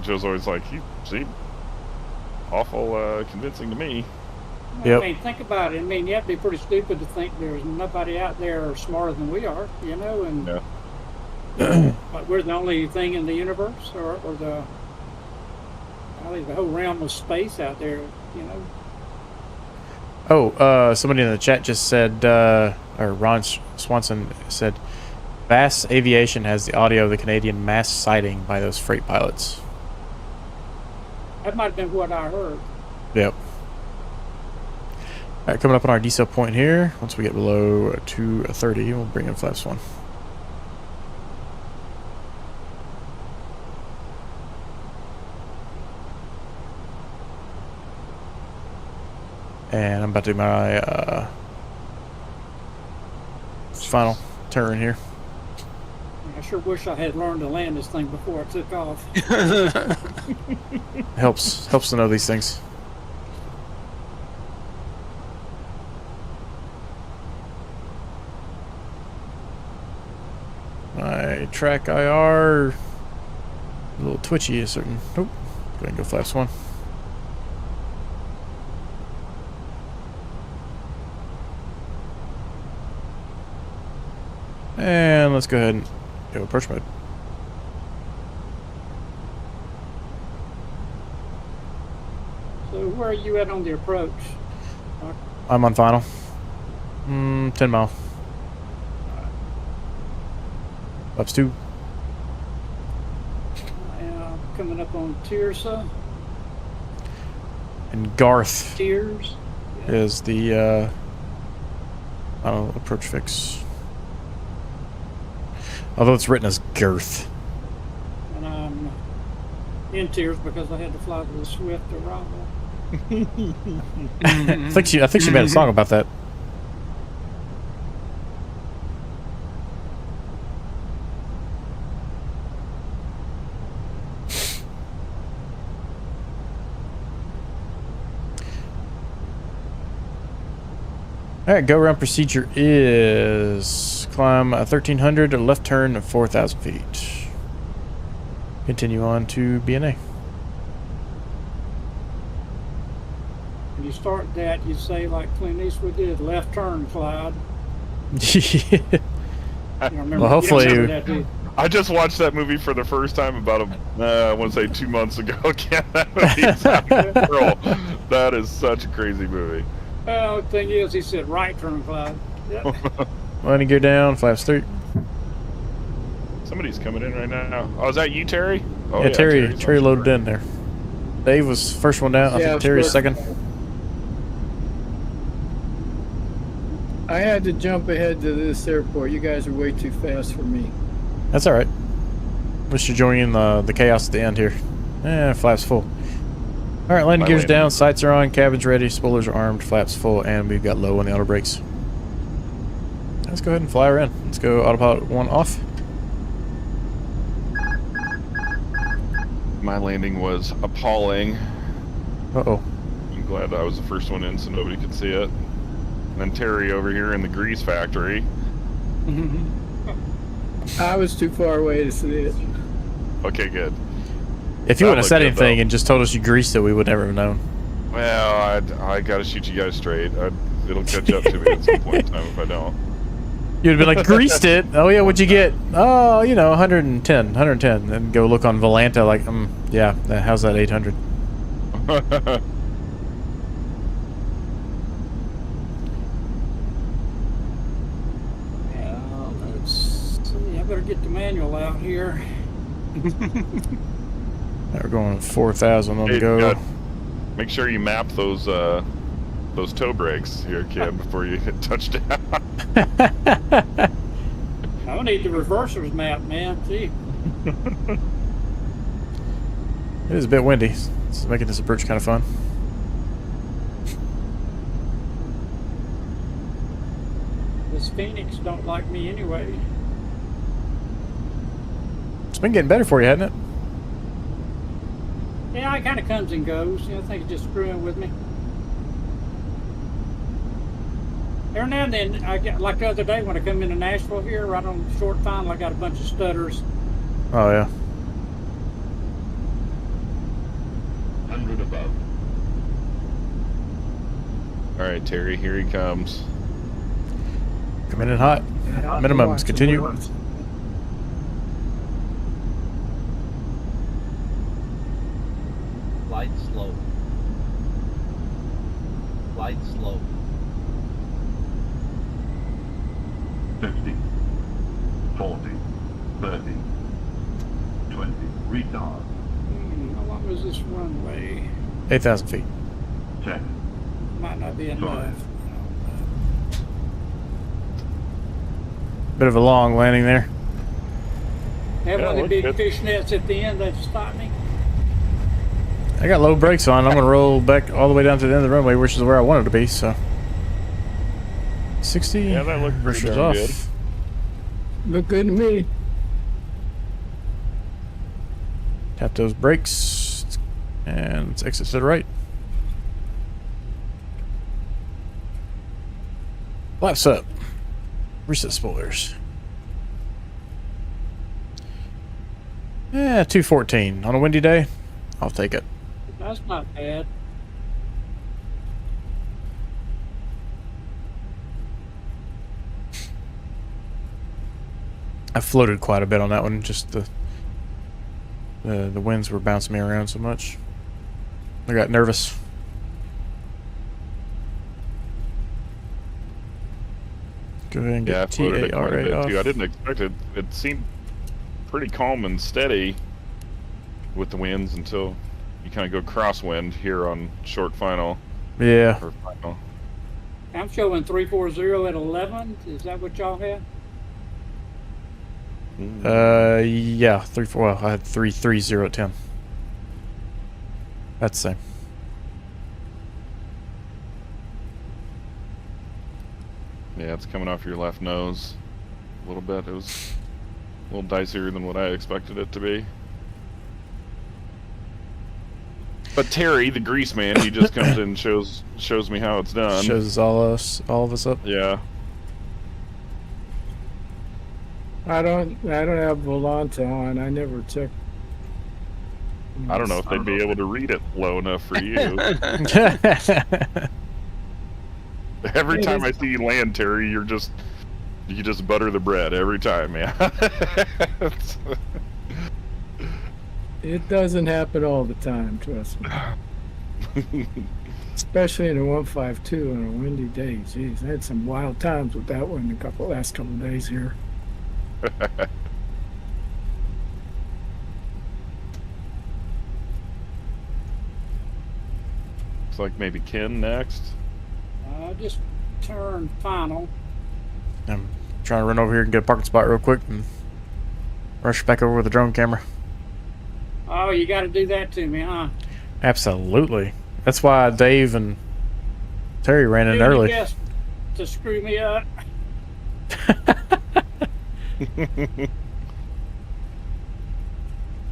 Joe's always like, you seem awful convincing to me. Yep. I mean, think about it. I mean, you have to be pretty stupid to think there's nobody out there smarter than we are, and like we're the only thing in the universe, or the whole realm of space out there, Oh, somebody in the chat just said, or Ron Swanson said, Bass Aviation has the audio of the Canadian mass sighting by those freight pilots. That might have been what I heard. Yep. Alright, coming up on our decel point here. Once we get below 230, we'll bring in flaps 1. And I'm about to do my final turn here. I sure wish I had learned to land this thing before I took off. Helps to know these things. My track IR a little twitchy a certain. Nope. Go ahead and go flaps 1. And let's go ahead and go approach mode. So where are you at on the approach? I'm on final. 10 mile. Ups 2. Coming up on Tirsa. And Garth Tears. is the approach fix. Although it's written as Girth. And I'm in tears because I had to fly to the Swift arrival. I think she made a song about that. Alright, go around procedure is climb 1300, left turn 4,000 feet. Continue on to BNA. When you start that, you say like Clint Eastwood did, left turn, Clyde. Yeah. Remember, Well, hopefully you don't remember that, do you? I just watched that movie for the first time about I want to say 2 months ago. Yeah, that movie is out of control. That is such a crazy movie. Well, the thing is, he said right turn, Clyde. Yep. Landing gear down, flaps 3. Somebody's coming in right now. Oh, is that you, Terry? Oh, Yeah, Terry Terry's Terry on loaded board. in there. Dave was first one down. I Yeah, think Terry's first. second. I had to jump ahead to this airport. You guys are way too fast for me. That's alright. At least you're joining the chaos at the end here. Flaps full. Alright, landing My gears landing. down, sights are on, cabin's ready, spoilers are armed, flaps full, and we've got low on the auto brakes. Let's go ahead and fly her in. Let's go autopilot 1 off. My landing was appalling. Uh-oh. I'm glad I was the first one in so nobody could see it. And then Terry over here in the grease factory. I was too far away to see it. Okay, good. If you That wouldn't have said looked good, anything though. and just told us you greased it, we would never have known. Well, I gotta shoot you guys straight. It'll catch up to me at some point in time if I don't. You'd have been like, greased it? Oh yeah, what'd you get? Oh, 110. And go look on Volanta like, yeah, how's that 800? Well, let's see. I better get the manual out here. Now we're going 4,000 on the Hey, go. God, make sure you map those toe brakes here, kid, before you hit touchdown. I need the reversers map, man. See? It is a bit windy. It's making this approach kind of fun. This Phoenix don't like me anyway. It's been getting better for you, hasn't it? Yeah, it kind of comes and goes. I think it's just screwing with me. Every now and then, I get like the other day when I come into Nashville here, right on short final, I got a bunch of stutters. Oh yeah. 100 above. All right, Terry, here he comes. Coming in hot. Minimums, continue. Light slow. Light slow. 50, 40, 30, 20. Retard. How long is this runway? 8,000 feet. 10. Might not be enough. Bit of a long landing there. Have Yeah, one of the look big good. fishnets at the end that stop me. I got low brakes on. I'm going to roll back all the way down to the end of the runway, which is where I wanted to be, so. 60. Yeah, that looked pretty Pressure's darn off. good. Look good to me. Tap those brakes. And let's exit to the right. Flaps up. Reset spoilers. 214. On a windy day, I'll take it. That's not bad. I floated quite a bit on that one. Just the winds were bouncing me around so much. I got nervous. Go ahead and Yeah, I get floated it quite a TARA bit off. too. I didn't expect it. It seemed pretty calm and steady with the winds until you kind of go crosswind here on short final. Yeah. Or final. I'm showing 340 at 11. Is that what y'all had? Yeah, 3-4. Well, I had 330 at 10. That's the same. Yeah, it's coming off your left nose a little bit. It was a little dicier than what I expected it to be. But Terry, the grease man, he just comes in and shows me how it's done. Shows all of us up. Yeah. I don't have Volanta on. I never check. I don't know if they'd be able to read it low enough for you. Every time I see you land, Terry, you just butter the bread every time, man. It doesn't happen all the time, trust me. Especially in a 152 on a windy day. Jeez, I had some wild times with that one the last couple of days here. Looks like maybe Ken next. Just turn final. I'm trying to run over here and get a parking spot real quick and rush back over with the drone camera. Oh, you got to do that to me, huh? Absolutely. That's why Dave and Terry ran in Doing your early. best to screw me up.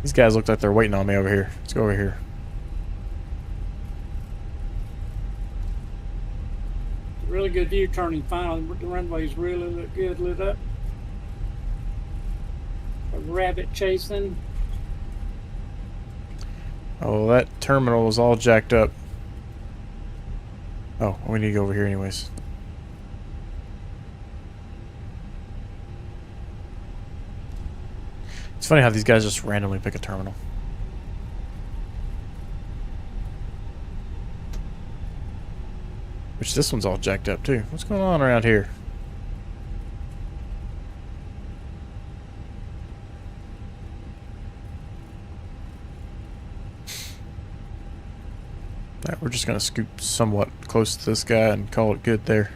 These guys look like they're waiting on me over here. Let's go over here. Really good view turning final. The runways really look good lit up. A rabbit chasing. Oh, that terminal is all jacked up. Oh, we need to go over here anyways. It's funny how these guys just randomly pick a terminal. Which this one's all jacked up too. What's going on around here? Alright, we're just gonna scoop somewhat close to this guy and call it good there.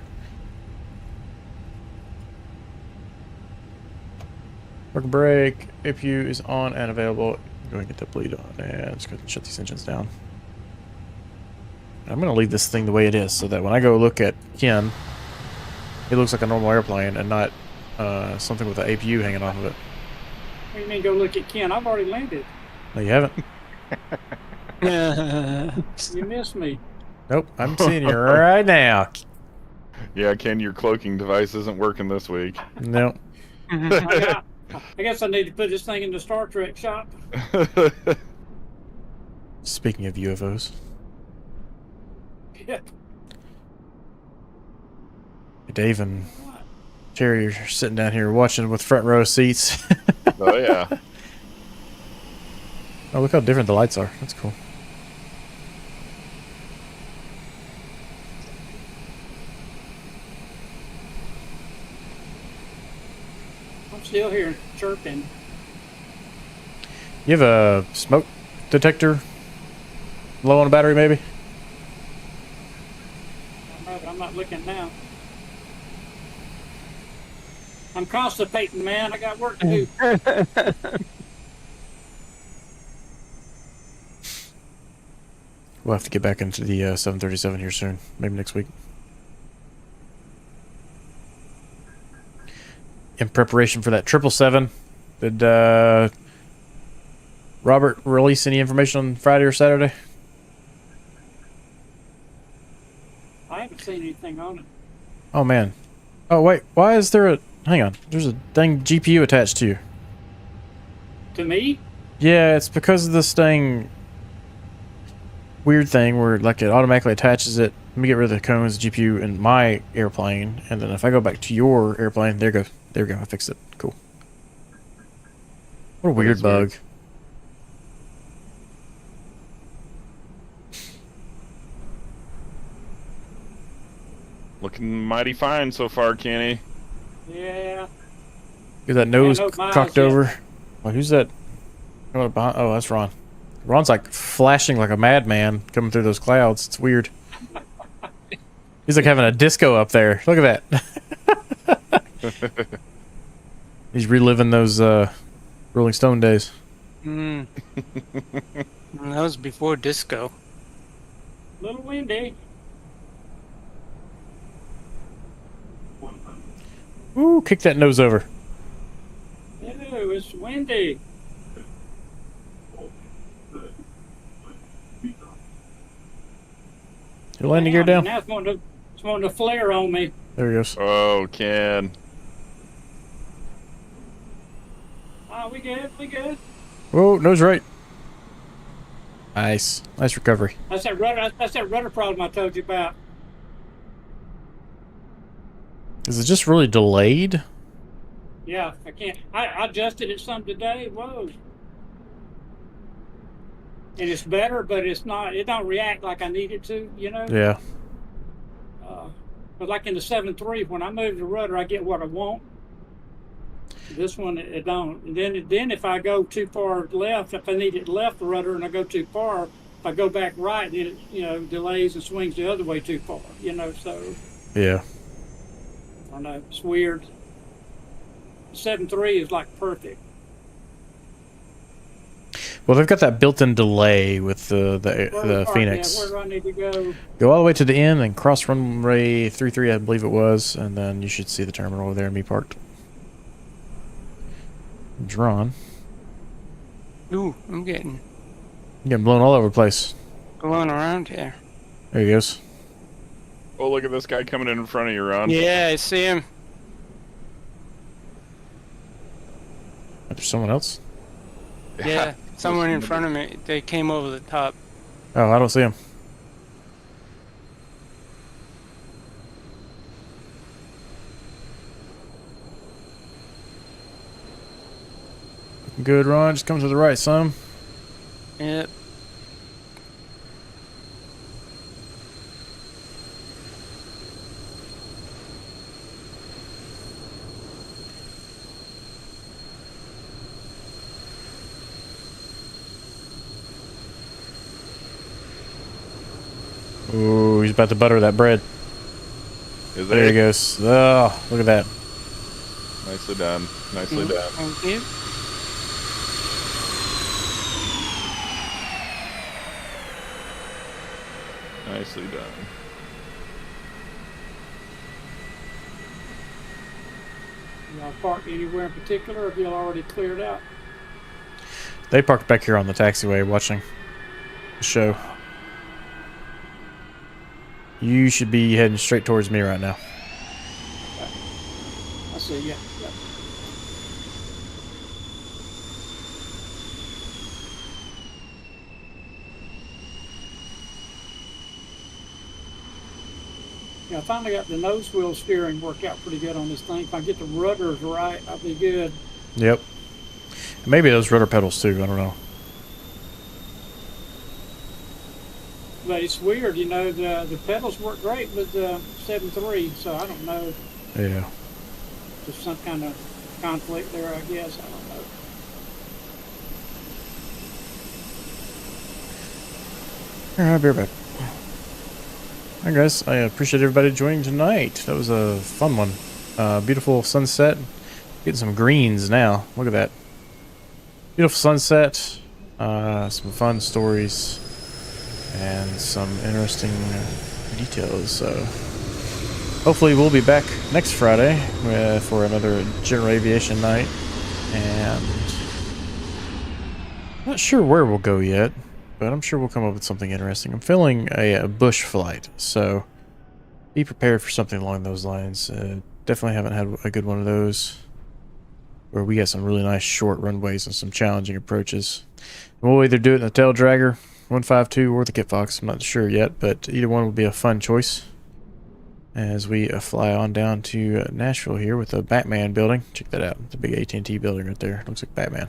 Work break. APU is on and available. Go ahead and get that bleed on. And let's go ahead and shut these engines down. I'm going to leave this thing the way it is so that when I go look at Ken, it looks like a normal airplane and not something with an APU hanging off of it. What do you mean go look at Ken? I've already landed. No, you haven't? You missed me. Nope, I'm seeing you right now. Yeah, Ken, your cloaking device isn't working this week. Nope. I guess I need to put this thing in the Star Trek shop. Speaking of UFOs. Yeah. Dave and Terry are sitting down here watching with front row seats. Oh, yeah. Oh, look how different the lights are. That's cool. I'm still here chirping. You have a smoke detector low on the battery, maybe? I'm not looking now. I'm constipating, man. I got work to do. We'll have to get back into the 737 here soon. Maybe next week. In preparation for that 777, did Robert release any information on Friday or Saturday? I haven't seen anything on it. Oh, man. Oh, wait. Why is there a... Hang on. There's a dang GPU attached to you. To me? Yeah, it's because of this dang weird thing where like it automatically attaches it. Let me get rid of the cones, the GPU, in my airplane, and then if I go back to your airplane, there we go. I fixed it. Cool. What a weird bug. Weird. Looking mighty fine so far, Kenny. Yeah. Get that nose no miles cocked yet. over. Well, who's that? Coming up behind? Oh, that's Ron. Ron's like flashing like a madman coming through those clouds. It's weird. He's like having a disco up there. Look at that. He's reliving those Rolling Stone days. Mm. That was before disco. A little windy. Ooh, kick that nose over. Ew, it's windy. Your landing gear down. Now it's wanting to flare on me. There he goes. Oh, Ken. Oh, we good. We good. Whoa, nose right. Nice. Nice recovery. That's that rudder problem I told you about. Is it just really delayed? Yeah, I can't. I adjusted it some today. Whoa. And it's better, but it's not. It don't react like I need it to. You know. Yeah. But like in the 7.3, when I move the rudder, I get what I want. This one, it don't. And then if I go too far left, if I need it left rudder and I go too far, if I go back right, then it delays and swings the other way too far. So. Yeah. I don't know. It's weird. 7.3 is like perfect. Well, they've got that built-in delay with the Phoenix. Yeah, where do I need to go? Go all the way to the end and cross runway 33, I believe it was, and then you should see the terminal over there and be parked. Drawn. Ooh, I'm getting Blown all over the place. going around here. There he goes. Oh, look at this guy coming in front of you, Ron. Yeah, I see him. There's someone else? Yeah, someone in front of me. They came over the top. Oh, I don't see him. Looking good, Ron. Just come to the right some. Yep. Ooh, he's about to butter that bread. Is There he goes. Oh, look at that. Nicely done. Nicely done. Thank you. Nicely done. Y'all park anywhere in particular, or have y'all already cleared out? They parked back here on the taxiway watching the show. You should be heading straight towards me right now. I see you. Yeah. Yeah, I finally got the nose wheel steering worked out pretty good on this thing. If I get the rudders right, I'll be good. Yep. Maybe those rudder pedals too. I don't know. But it's weird, the pedals work great with the 7.3, so I don't know. Yeah. There's some kind of conflict there, I guess. I don't know. All right, I'll be right back. All right, guys. I appreciate everybody joining tonight. That was a fun one. Beautiful sunset. Getting some greens now. Look at that. Beautiful sunset. Some fun stories. And some interesting details. So hopefully we'll be back next Friday for another general aviation night. And not sure where we'll go yet, but I'm sure we'll come up with something interesting. I'm feeling a bush flight, so be prepared for something along those lines. Definitely haven't had a good one of those where we got some really nice short runways and some challenging approaches. We'll either do it in the tail dragger, 152, or the Kit Fox. I'm not sure yet, but either one would be a fun choice as we fly on down to Nashville here with the Batman building. Check that out. The big AT&T building right there. Looks like Batman.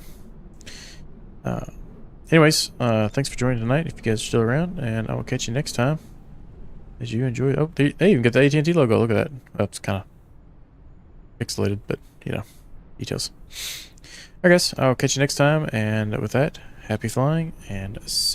Anyways, thanks for joining tonight if you guys are still around, and I will catch you next time as you enjoy. Oh, they even got the AT&T logo. Look at that. That's kind of pixelated, but you know, details. Alright guys, I'll catch you next time, and with that, happy flying, and see